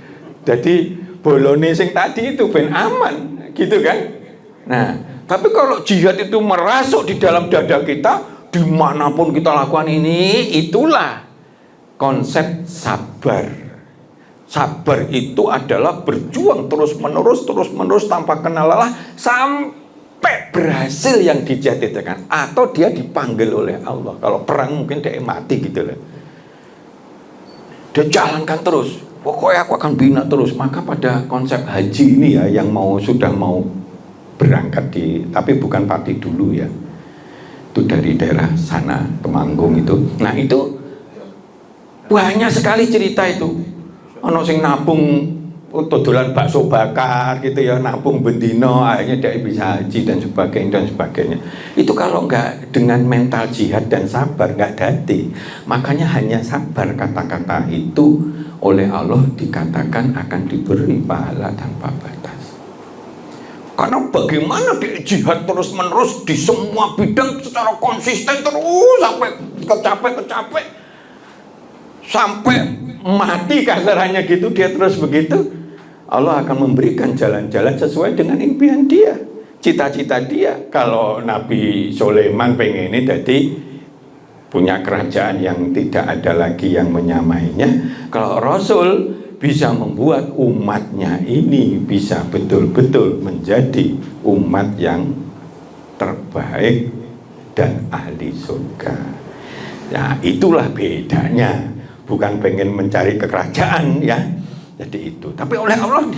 Jadi bolone sing tadi itu ben aman, gitu kan? Nah, tapi kalau jihad itu merasuk di dalam dada kita, dimanapun kita lakukan ini, itulah konsep sabar. Sabar itu adalah berjuang terus-menerus tanpa kenal lelah sampai berhasil yang dijadikan, atau dia dipanggil oleh Allah. Kalau perang mungkin dia mati gitu loh. Dia jalankan terus, pokoknya aku akan bina terus. Maka pada konsep haji ini ya, yang sudah mau berangkat tapi bukan Pati dulu ya, itu dari daerah sana Temanggung itu. Nah itu banyak sekali cerita itu. Ono sing nabung dodolan bakso bakar gitu ya, nabung bendino, akhirnya dia bisa haji dan sebagainya. Itu kalau nggak dengan mental jihad dan sabar nggak dadi. Makanya hanya sabar, kata-kata itu oleh Allah dikatakan akan diberi pahala tanpa batas. Karena bagaimana dia jihad terus menerus di semua bidang secara konsisten terus sampai kecapek sampai mati kasarannya gitu, dia terus begitu. Allah akan memberikan jalan-jalan sesuai dengan impian dia, cita-cita dia. Kalau Nabi Sulaiman pengen ini jadi punya kerajaan yang tidak ada lagi yang menyamainya, kalau Rasul bisa membuat umatnya ini bisa betul-betul menjadi umat yang terbaik dan ahli surga. Nah itulah bedanya, bukan pengen mencari kekerajaan ya. Jadi itu, tapi oleh Allah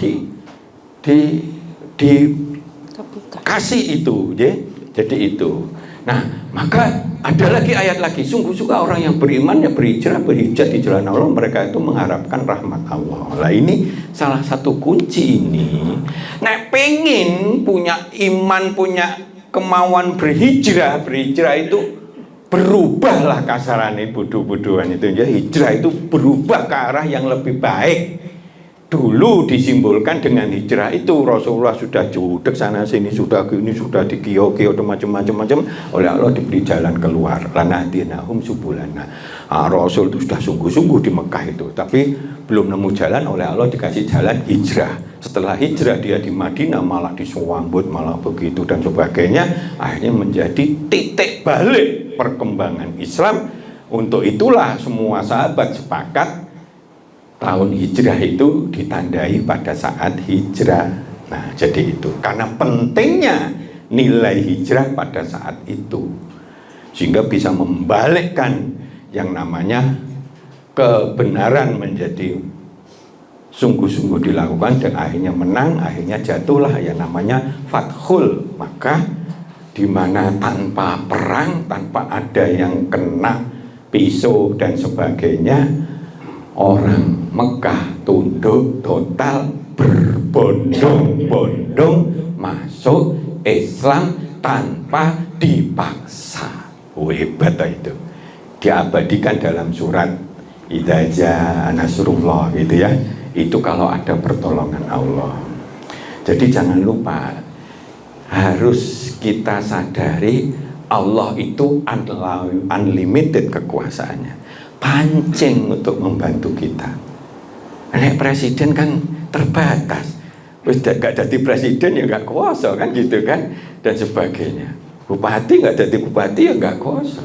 dikasih itu, ya. Jadi itu. Nah, maka ada lagi ayat lagi. Sungguh-sungguh orang yang beriman ya berhijrah di jalan Allah, mereka itu mengharapkan rahmat Allah. Lah ini salah satu kunci ini. Nah, pengen punya iman, punya kemauan berhijrah itu berubahlah kasarannya bodoh-bodohan itu ya. Hijrah itu berubah ke arah yang lebih baik. Dulu disimbolkan dengan hijrah itu Rasulullah sudah judek sana sini, sudah gini, sudah di kio-kio macam-macam, oleh Allah diberi jalan keluar. Lanahdinahum subulana. Rasul itu sudah sungguh-sungguh di Mekah itu, tapi belum nemu jalan, oleh Allah dikasih jalan hijrah. Setelah hijrah dia di Madinah malah disambut, malah begitu dan sebagainya, akhirnya menjadi titik balik perkembangan Islam. Untuk itulah semua sahabat sepakat tahun hijrah itu ditandai pada saat hijrah. Nah, jadi itu karena pentingnya nilai hijrah pada saat itu, sehingga bisa membalikkan yang namanya kebenaran menjadi sungguh-sungguh dilakukan dan akhirnya menang, akhirnya jatuhlah yang namanya fathul. Maka di mana tanpa perang, tanpa ada yang kena pisau dan sebagainya, orang Mekah tunduk total, berbondong-bondong masuk Islam tanpa dipaksa. Hebat itu. Diabadikan dalam surat Idza jaa nasrullah gitu ya. Itu kalau ada pertolongan Allah. Jadi jangan lupa, harus kita sadari Allah itu unlimited kekuasaannya, pancing untuk membantu kita. Nek presiden kan terbatas, Wis gak jadi presiden ya gak kuasa kan gitu kan, dan sebagainya. Bupati gak jadi bupati ya gak kuasa.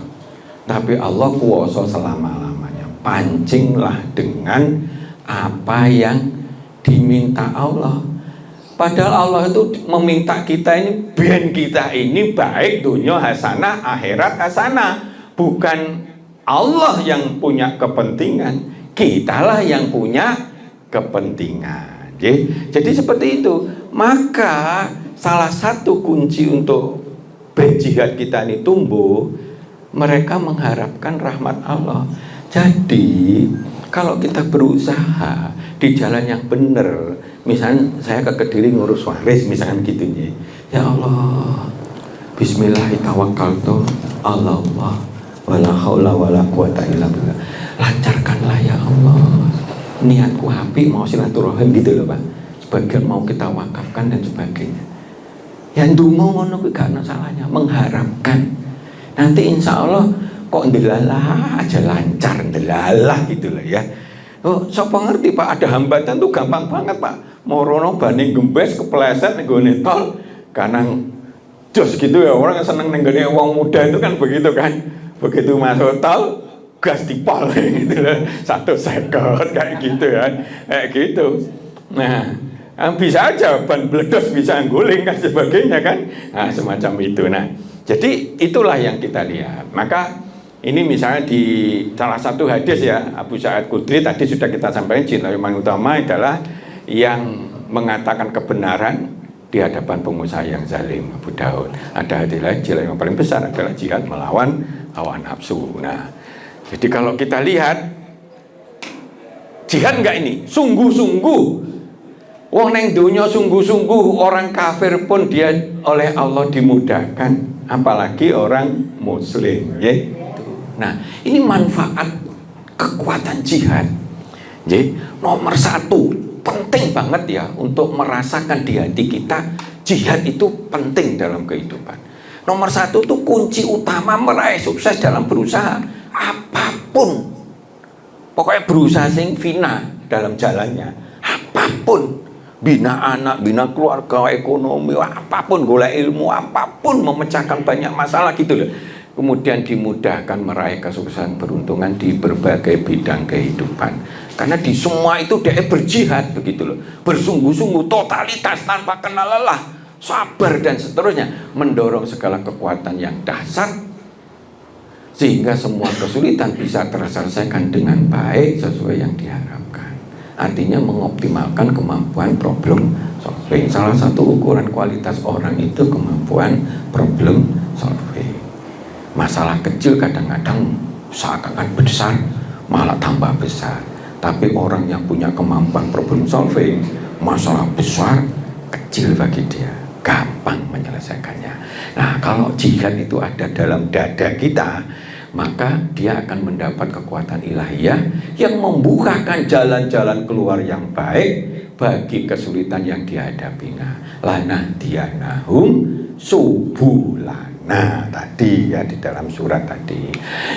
Tapi Allah kuasa selama-lamanya. Pancinglah dengan apa yang diminta Allah. Padahal Allah itu meminta kita ini, biar kita ini baik dunia hasanah, akhirat hasanah. Bukan Allah yang punya kepentingan, kitalah yang punya kepentingan. Jadi seperti itu. Maka salah satu kunci untuk berjihad kita ini tumbuh, mereka mengharapkan rahmat Allah. Jadi kalau kita berusaha di jalan yang benar, misalnya saya ke Kediri ngurus waris misalkan gitu ya Allah, bismillahirrahmanirrahim, Allah wala haula wala quwata illa billah, lancarkanlah ya Allah, niatku apik mau silaturahim gitu loh Pak, sebagian mau kita wakafkan dan sebagainya. Yang dungo ngono kuwi gak ada salahnya, mengharapkan nanti insya Allah kok ndelalah aja lancar, ndelalah gitu loh ya. Oh, siapa ngerti Pak, ada hambatan tuh gampang banget Pak. Morono bani gembes kepleset nenggone tol kanang jos gitu ya, orang seneng nenggone wong muda itu kan begitu kan. Begitu masuk tol gas dipol gitu loh, 1 second kayak gitu ya, kayak gitu. Nah, bisa aja ban bledos bisa guling kan sebagainya kan. Nah, semacam itu. Nah, jadi itulah yang kita lihat. Maka ini misalnya di salah satu hadis ya, Abu Sa'id Khudri tadi sudah kita sampaikan, cinta yang utama adalah yang mengatakan kebenaran di hadapan pengusaha yang zalim, Abu Daud. Ada hadis lain, jihad yang paling besar adalah jihad melawan hawa nafsu. Nah, jadi kalau kita lihat jihad enggak ini sungguh-sungguh, wong neng dunya sungguh-sungguh, orang kafir pun dia oleh Allah dimudahkan, apalagi orang muslim ya. Nah, ini manfaat kekuatan jihad. Jadi nomor 1 penting banget ya untuk merasakan di hati kita, jihad itu penting dalam kehidupan. Nomor 1 tuh kunci utama meraih sukses dalam berusaha apapun. Pokoknya berusaha sing fina dalam jalannya, apapun, bina anak, bina keluarga, ekonomi, apapun, golek ilmu, apapun, memecahkan banyak masalah gitu loh. Kemudian dimudahkan meraih kesuksesan beruntungan di berbagai bidang kehidupan. Karena di semua itu dia berjihad begitu loh, bersungguh-sungguh, totalitas tanpa kenal lelah, sabar dan seterusnya, mendorong segala kekuatan yang dahsyat sehingga semua kesulitan bisa terselesaikan dengan baik sesuai yang diharapkan. Artinya mengoptimalkan kemampuan problem solving. Salah satu ukuran kualitas orang itu kemampuan problem solving. Masalah kecil kadang-kadang seakan-akan besar, malah tambah besar. Tapi orang yang punya kemampuan problem solving, masalah besar kecil bagi dia, gampang menyelesaikannya. Nah, kalau jihad itu ada dalam dada kita, maka dia akan mendapat kekuatan ilahiyah yang membukakan jalan-jalan keluar yang baik bagi kesulitan yang dihadapinya. Lana dianahum subulana. Nah, tadi ya di dalam surat tadi,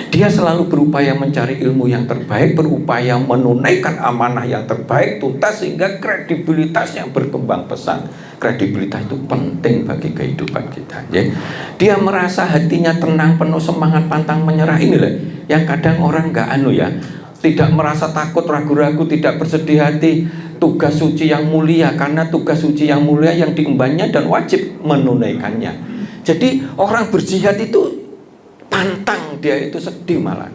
dia selalu berupaya mencari ilmu yang terbaik, berupaya menunaikan amanah yang terbaik tuntas sehingga kredibilitasnya berkembang pesat. Kredibilitas itu penting bagi kehidupan kita ya. Dia merasa hatinya tenang, penuh semangat, pantang menyerah. Inilah yang kadang orang nggak ya, tidak merasa takut, ragu-ragu, tidak bersedih hati. Tugas suci yang mulia, karena tugas suci yang mulia yang diembannya dan wajib menunaikannya. Jadi orang berjihad itu pantang, dia itu sedih malah.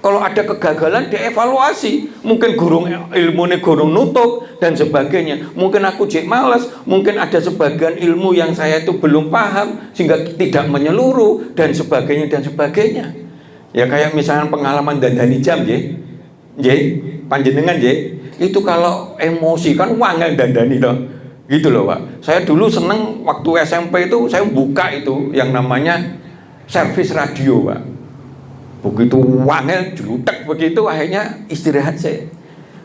Kalau ada kegagalan dia evaluasi, mungkin gurung ilmunya gurung nutup dan sebagainya. Mungkin aku jek malas, mungkin ada sebagian ilmu yang saya itu belum paham sehingga tidak menyeluruh dan sebagainya dan sebagainya. Ya kayak misalnya pengalaman dandani jam je, panjenengan je, itu kalau emosi kan wangel dandani toh. Gitu loh Pak. Saya dulu seneng waktu SMP itu saya buka itu yang namanya servis radio Pak. Begitu wangel jutek begitu akhirnya istirahat saya.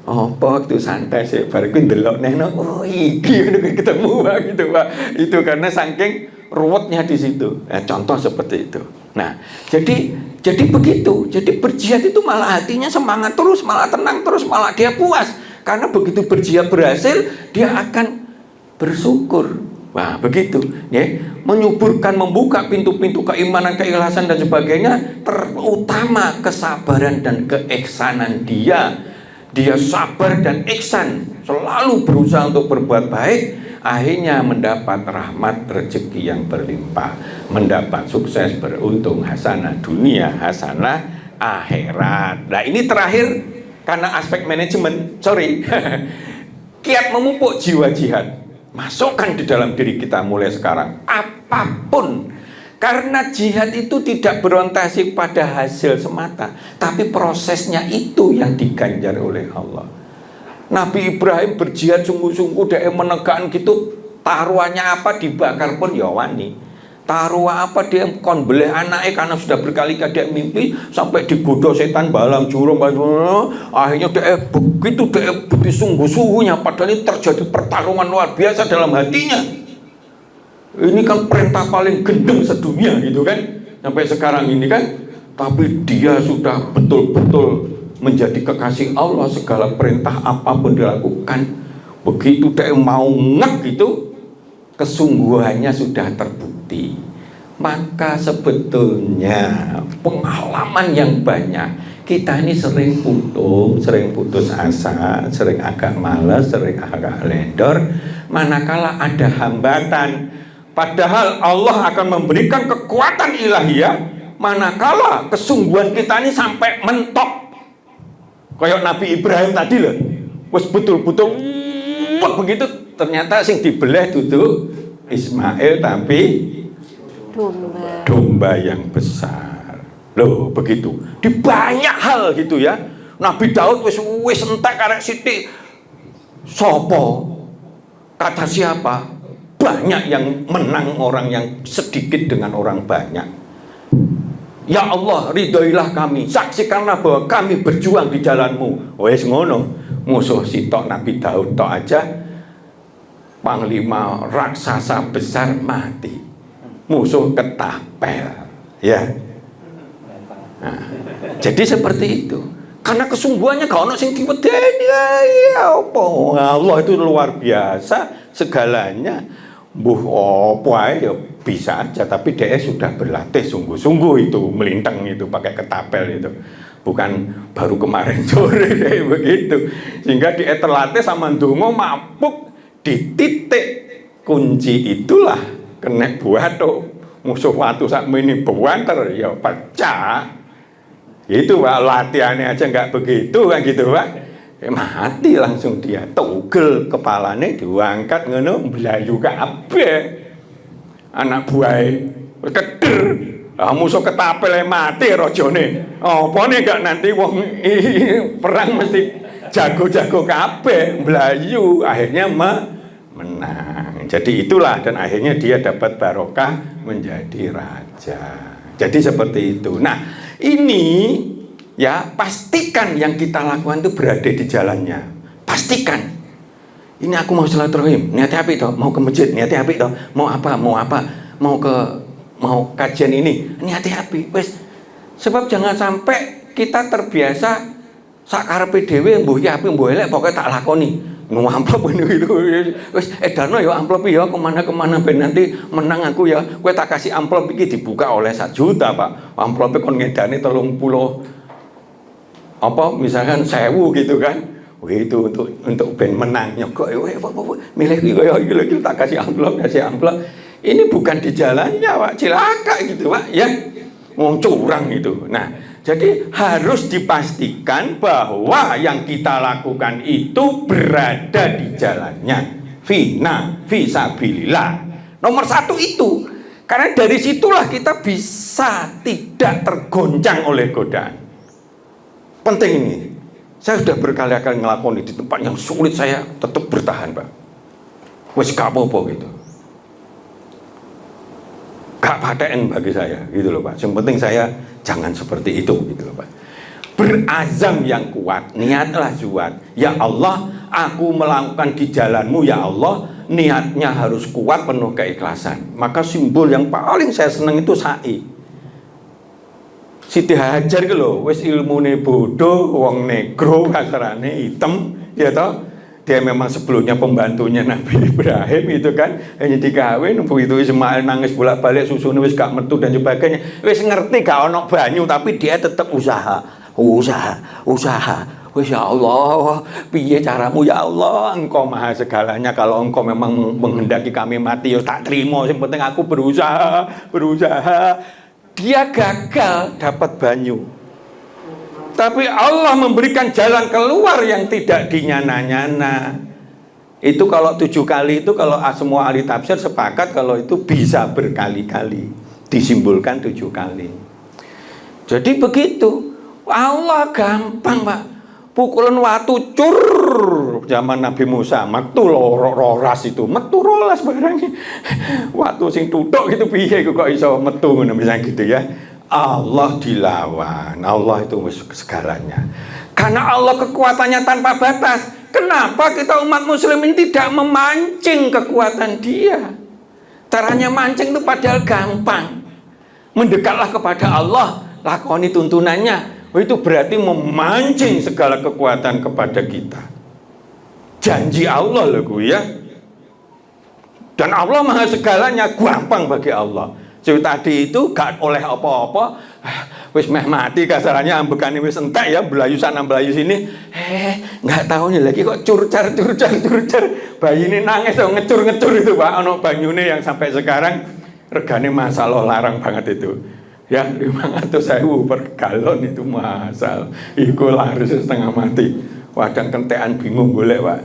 Oh, waktu santai saya baru ndelok neno. Oh, iki ketemu Pak gitu Pak. Itu karena saking ruwetnya di situ. Nah, contoh seperti itu. Nah, jadi begitu. Jadi berjihad itu malah hatinya semangat terus, malah tenang terus, malah dia puas. Karena begitu berjihad berhasil, dia akan bersyukur. Nah, begitu, ya. Menyuburkan, membuka pintu-pintu keimanan, keikhlasan dan sebagainya, terutama kesabaran dan keihsanan dia. Dia sabar dan ihsan, selalu berusaha untuk berbuat baik, akhirnya mendapat rahmat rezeki yang berlimpah, mendapat sukses, beruntung, hasanah dunia, hasanah akhirat. Nah, ini terakhir karena aspek manajemen, kiat memupuk jiwa jihad. Masukkan di dalam diri kita mulai sekarang, apapun. Karena jihad itu tidak berorientasi pada hasil semata, tapi prosesnya itu yang diganjar oleh Allah. Nabi Ibrahim berjihad sungguh-sungguh, dia menegakkan gitu, taruhannya apa dibakar pun ya wani. Taruh apa dia kon beleh anaknya karena sudah berkali-kali dia mimpi sampai digoda setan balang jurung, akhirnya dia begitu dia sungguh-sungguhnya, padahal ini terjadi pertarungan luar biasa dalam hatinya. Ini kan perintah paling gendeng sedunia gitu kan, sampai sekarang ini kan, tapi dia sudah betul-betul menjadi kekasih Allah, segala perintah apapun dilakukan. Begitu dia mau ngek gitu, kesungguhannya sudah terbukti. Maka sebetulnya pengalaman yang banyak, kita ini sering putus asa, sering agak malas, sering agak lendor manakala ada hambatan. Padahal Allah akan memberikan kekuatan ilahiyah manakala kesungguhan kita ini sampai mentok. Kayak Nabi Ibrahim tadi loh, wes betul-betul begitu, ternyata sing dibeleh duduk Ismail tapi domba yang besar. Loh begitu. Di banyak hal gitu ya. Nabi Daud wis entek karek sithik. Sopo? Kata siapa? Banyak yang menang orang yang sedikit dengan orang banyak. Ya Allah, ridhoilah kami, saksikanlah bahwa kami berjuang di jalanmu. Wes ngono, musuh sitok Nabi Daud tok aja, panglima raksasa besar mati, musuh ketapel, ya. Nah, jadi seperti itu. Karena kesungguhannya gak ono sing diwedeni ya apa. Allah itu luar biasa segalanya. Mbuh apa ae ya bisa aja, tapi dia sudah berlatih sungguh-sungguh itu melintang itu pakai ketapel itu. Bukan baru kemarin sore kayak begitu. Sehingga dia terlatih sama ndonga mabuk di titik kunci itulah kena buato musuh watu sakmene buanter ya pecah. Itu Pak, latihannya aja nggak begitu kan gitu Pak. Mati langsung dia, tugel kepalanya diangkat ngono mlayu kabeh. Anak buah keder, musuh ketapel mati rajane. Apane gak nanti wong perang mesti jago-jago kabeh mlayu, akhirnya menang. Jadi itulah, dan akhirnya dia dapat barokah menjadi raja. Jadi seperti itu. Nah, ini ya, pastikan yang kita lakukan itu berada di jalannya. Pastikan. Ini aku mau silaturahim, niatnya apa itu? Mau ke masjid, niatnya apa itu? Mau apa? Mau kajian ini, niatnya apa? Wes, sebab jangan sampai kita terbiasa sakarepe dhewe mbuh ya apik mbuh elek pokoke tak lakoni. Mau amplop itu. Wes edarno ya amplop ya kemana ben nanti menang aku ya. Kowe tak kasih amplop iki dibuka oleh 1 juta, Pak. Amplope kon ngedane 30 apa misalkan 1000 gitu kan. Itu untuk ben menang nyogok milih iki tak kasih amplop. Ini bukan di jalannya Pak, cilaka gitu Pak ya. Wong curang itu. Nah, jadi harus dipastikan bahwa yang kita lakukan itu berada di jalannya. Fisabilillah. Nomor 1 itu. Karena dari situlah kita bisa tidak tergoncang oleh godaan. Penting ini. Saya sudah berkali-kali ngelakoni di tempat yang sulit, saya tetap bertahan, Pak. Wes gak apa-apa gitu. Gak paten bagi saya, gitu loh Pak. Yang penting saya jangan seperti itu, gitu loh Pak. Berazam yang kuat, niatlah kuat. Ya Allah, aku melakukan di jalanmu, ya Allah. Niatnya harus kuat, penuh keikhlasan. Maka simbol yang paling saya senang itu sa'i. Siti Hajar gitu loh, wis ilmune bodoh, wong negro kasarane hitam, ya toh. dia memang sebelumnya pembantunya Nabi Ibrahim itu kan, hanya dikawin, begitu Ismail nangis bolak-balik susune wis gak metu dan sebagainya, wis ngerti gak ono banyu tapi dia tetap usaha. Wis ya Allah, piye caramu ya Allah, Engkau maha segalanya, kalau Engkau memang menghendaki kami mati ya tak terima, yang penting aku berusaha. Dia gagal dapat banyu, tapi Allah memberikan jalan keluar yang tidak dinyana-nyana. Itu kalau 7 kali itu, kalau semua ahli tafsir sepakat kalau itu bisa berkali-kali, disimbolkan 7 kali. Jadi begitu, Allah gampang Pak, pukulan watu cur zaman Nabi Musa, metu roras itu, metu rolas barangnya. Waktu sing tutuk gitu piye kok iso metu ngono misalnya gitu ya. Allah dilawan, Allah itu segalanya. Karena Allah kekuatannya tanpa batas. Kenapa kita umat muslimin tidak memancing kekuatan dia? Caranya mancing itu padahal gampang. Mendekatlah kepada Allah, lakoni tuntunannya. Itu berarti memancing segala kekuatan kepada kita. Janji Allah loh ya. Dan Allah maha segalanya, gampang bagi Allah. Jadi tadi itu gak oleh apa-apa, wis meh mati kasarannya, ambekane wis entek ya, belayu sana belayu sini. Nggak tahu nih lagi kok curcar. Bayi ini nangis so, ngecur itu Pak. Ono banyune yang sampai sekarang regane masalah larang banget itu. Ya 500.000 per galon itu masal, iku laris setengah mati. Wadang kentekan bingung golek Pak.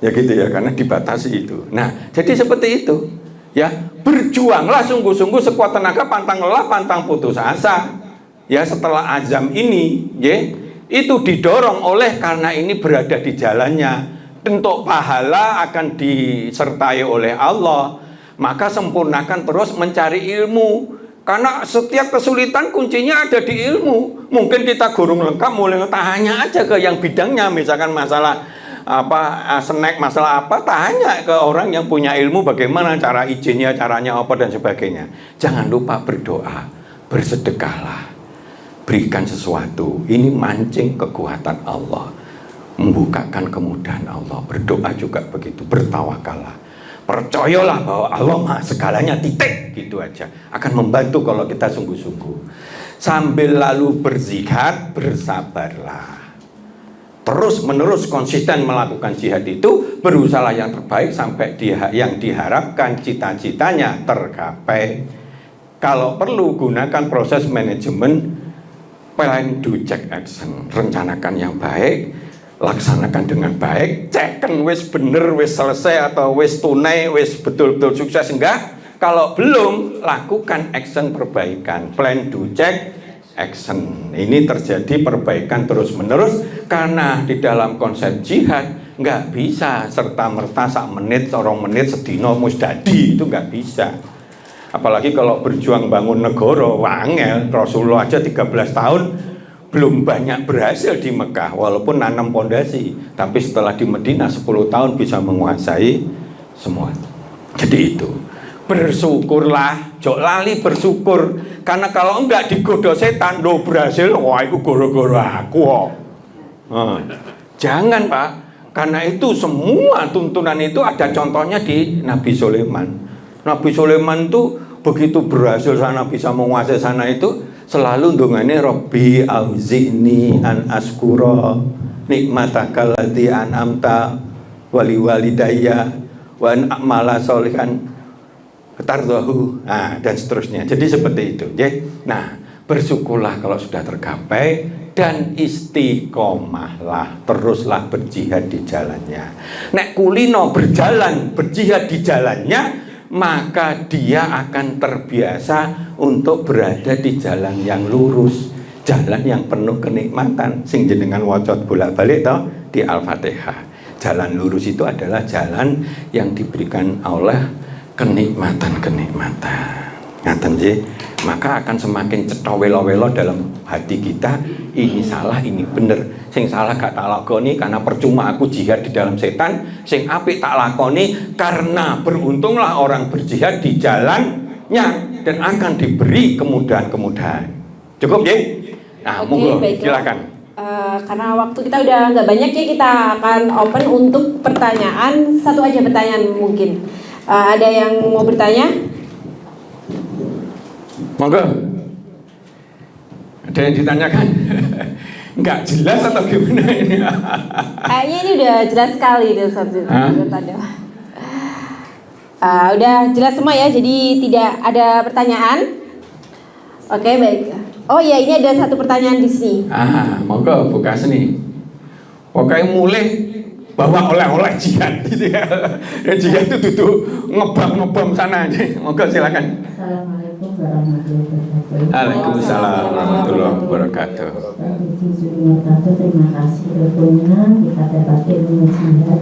Ya gitu ya, karena dibatasi itu. Nah, jadi seperti itu. Ya, berjuanglah sungguh-sungguh sekuat tenaga, pantang lelah, pantang putus asa. Ya, setelah azam ini, ya, itu didorong oleh karena ini berada di jalannya. Untuk pahala akan disertai oleh Allah. Maka sempurnakan terus mencari ilmu. Karena setiap kesulitan kuncinya ada di ilmu. Mungkin kita gurung lengkap, mulai tanya aja ke yang bidangnya, misalkan masalah snack, masalah apa, tanya ke orang yang punya ilmu bagaimana cara izinnya, caranya apa dan sebagainya. Jangan lupa berdoa, bersedekahlah, berikan sesuatu. Ini mancing kekuatan Allah, membukakan kemudahan Allah. Berdoa juga begitu, bertawakallah. Percayalah bahwa Allah maha segalanya, titik, gitu aja. Akan membantu kalau kita sungguh-sungguh. Sambil lalu berzikir, bersabarlah. Terus menerus konsisten melakukan jihad itu, berusaha yang terbaik sampai yang diharapkan cita-citanya tercapai. Kalau perlu gunakan proses manajemen, plan, do, check, action. Rencanakan yang baik, laksanakan dengan baik, cekkan wis bener, wis selesai atau wis tunai, wis betul-betul sukses enggak. Kalau belum, lakukan action perbaikan, plan, do, check, action. Ini terjadi perbaikan terus-menerus, karena di dalam konsep jihad nggak bisa serta-merta sak menit, sorong menit, sedino musdadi, itu nggak bisa. Apalagi kalau berjuang bangun negara, wangel. Rasulullah aja 13 tahun belum banyak berhasil di Mekah, walaupun nanam pondasi, tapi setelah di Madinah 10 tahun bisa menguasai semua. Jadi itu, bersyukurlah, jok lali bersyukur, karena kalau enggak digoda setan, lo berhasil, wah itu gara-gara aku. Jangan Pak, karena itu semua tuntunan itu ada contohnya di Nabi Sulaiman. Nabi Sulaiman itu begitu berhasil sana, bisa menguasai sana itu, selalu ndongane Rabbi auzi'ni an askura nikmataka allati an'amta wali walidayya wa an a'mala sholihan tardahu, dan seterusnya. Jadi seperti itu, ya. Nah, bersyukurlah kalau sudah tercapai dan istiqomahlah, teruslah berjihad di jalannya. Nek kulino berjalan berjihad di jalannya, maka dia akan terbiasa untuk berada di jalan yang lurus, jalan yang penuh kenikmatan. Sing jenengan waca bolak-balik toh di Al-Fatihah. Jalan lurus itu adalah jalan yang diberikan oleh kenikmatan-kenikmatan. Ngaten nggih. Maka akan semakin cetha welo-welo dalam hati kita, ini salah, ini bener. Sing salah gak tak lakoni karena percuma aku jihad di dalam setan. Sing apik tak lakoni karena beruntunglah orang berjihad di jalannya dan akan diberi kemudahan-kemudahan. Cukup ya? Nah, monggo silakan. Karena waktu kita udah nggak banyak ya, kita akan open untuk pertanyaan. Satu aja pertanyaan mungkin. Ada yang mau bertanya? Monggo. Ada yang ditanyakan? Nggak jelas atau gimana ini? Kayaknya ini udah jelas sekali deh udah jelas semua ya, jadi tidak ada pertanyaan. Oke, baik. Oh ya, ini ada satu pertanyaan di sini. Monggo buka sini. Pokoknya mulai bawa oleh-oleh jihad gitu ya. Dan jihad itu duduk ngebom sana aja. Monggo silakan. Assalamualaikum warahmatullahi wabarakatuh. Waalaikumsalam warahmatullahi wabarakatuh. Terima kasih ilmunya, kita dapat ilmu jihad.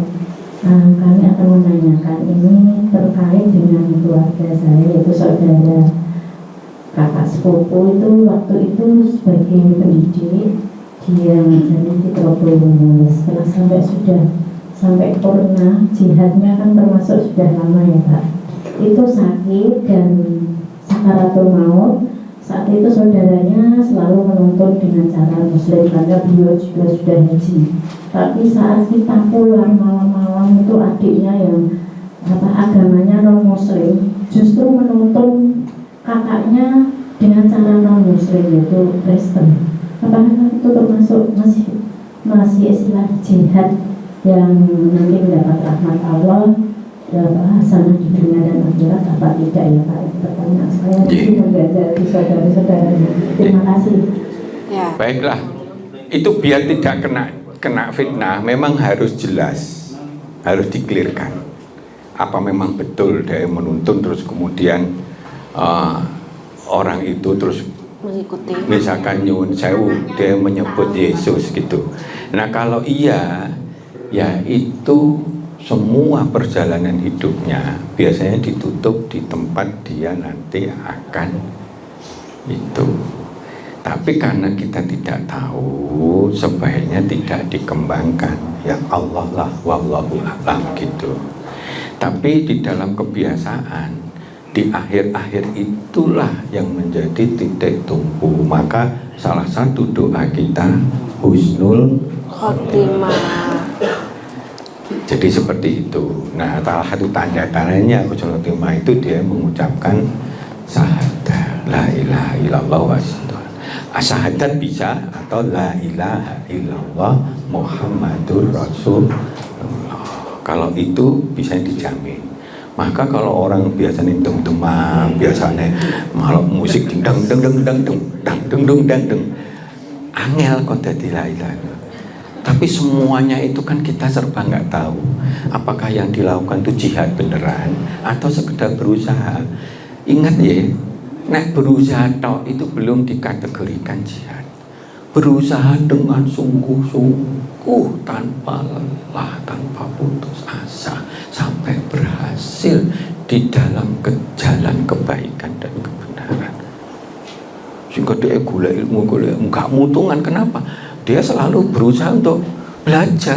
Kami akan menanyakan ini terkait dengan keluarga saya, yaitu saudara kakak sepupu itu waktu itu sebagai pendidik, dia ngajarin di Probolinggo. Setelah sampai purna jihadnya kan termasuk sudah lama ya Pak, itu sakit dan sakaratul maut. Saat itu saudaranya selalu menuntut dengan cara muslim karena beliau juga sudah haji. Tapi saat kita pulang malam-malam itu adiknya yang agamanya non muslim justru menuntut kakaknya dengan cara non muslim, yaitu Kristen. Apakah itu termasuk masih istilah jihad yang nanti mendapat rahmat Allah, hasanah di dunia dan akhirat, apa tidak ya Pak? Pertanyaan saya dari saudara-saudaranya. Terima kasih. Ya. Baiklah, itu biar tidak kena fitnah, memang harus jelas, harus dikelirkan. Apa memang betul dia menuntun terus kemudian orang itu terus Mengikuti. misalkan nyuwun sewu dia menyebut Yesus gitu. Nah kalau iya, ya itu semua perjalanan hidupnya biasanya ditutup di tempat dia nanti akan itu. Tapi karena kita tidak tahu, sebaiknya tidak dikembangkan. Ya Allah lah, wallahu a'lam gitu. Tapi di dalam kebiasaan, di akhir-akhir itulah yang menjadi titik tumpu. Maka salah satu doa kita husnul Khotimah. Jadi seperti itu. Nah, salah satu tanda-tandanya husnul khotimah itu dia mengucapkan syahadat, la ilaha illallah wa syahadat bisa, atau la ilaha illallah Muhammadur Rasulullah. Kalau itu bisa dijamin. Maka kalau orang biasanya demam, biasanya malah musik dang angel kok dadi la ilaha illallah. Tapi semuanya itu kan kita serba nggak tahu. Apakah yang dilakukan itu jihad beneran atau sekedar berusaha? Ingat ya, nek berusaha tok itu belum dikategorikan jihad. Berusaha dengan sungguh-sungguh tanpa lelah, tanpa putus asa sampai berhasil di dalam jalan kebaikan dan kebenaran. Sehingga dia gula ilmu, nggak mutungan. Kenapa? Dia selalu berusaha untuk belajar.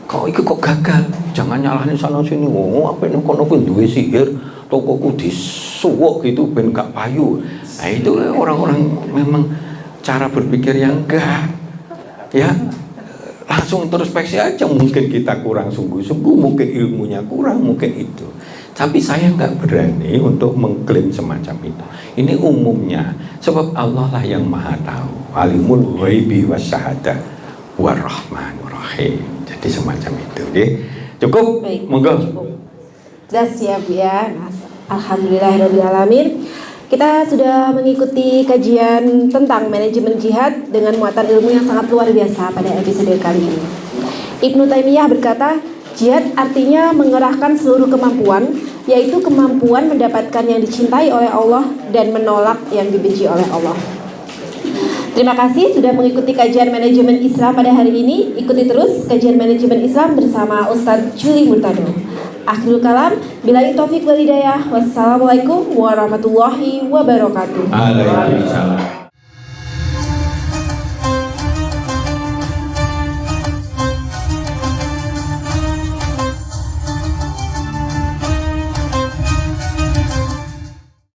Kok itu kok gagal? Jangan nyalahin sana sini. Apa ini kono pun duwe sihir, tokoku disuwuk gitu ben gak payu. Nah itu orang-orang memang cara berpikir yang enggak. Ya, langsung introspeksi aja. Mungkin kita kurang sungguh-sungguh, mungkin ilmunya kurang, mungkin itu. Tapi saya nggak berani untuk mengklaim semacam itu. Ini umumnya, sebab Allah lah yang maha tahu. Alimul ghaibi wasyahadah warrahmanur rahim. Jadi semacam itu. Oke? Cukup? Baik, Monggo. cukup. Jelas ya Bu ya. Alhamdulillahirabbil alamin. Kita sudah mengikuti kajian tentang manajemen jihad dengan muatan ilmu yang sangat luar biasa pada episode kali ini. Ibnu Taimiyah berkata, jihad artinya mengerahkan seluruh kemampuan, yaitu kemampuan mendapatkan yang dicintai oleh Allah dan menolak yang dibenci oleh Allah. Terima kasih sudah mengikuti kajian manajemen Islam pada hari ini. Ikuti terus kajian manajemen Islam bersama Ustadz Juli Murtado. Akhirul kalam, billahi taufik wal hidayah. Wassalamualaikum warahmatullahi wabarakatuh. Waalaikumsalam.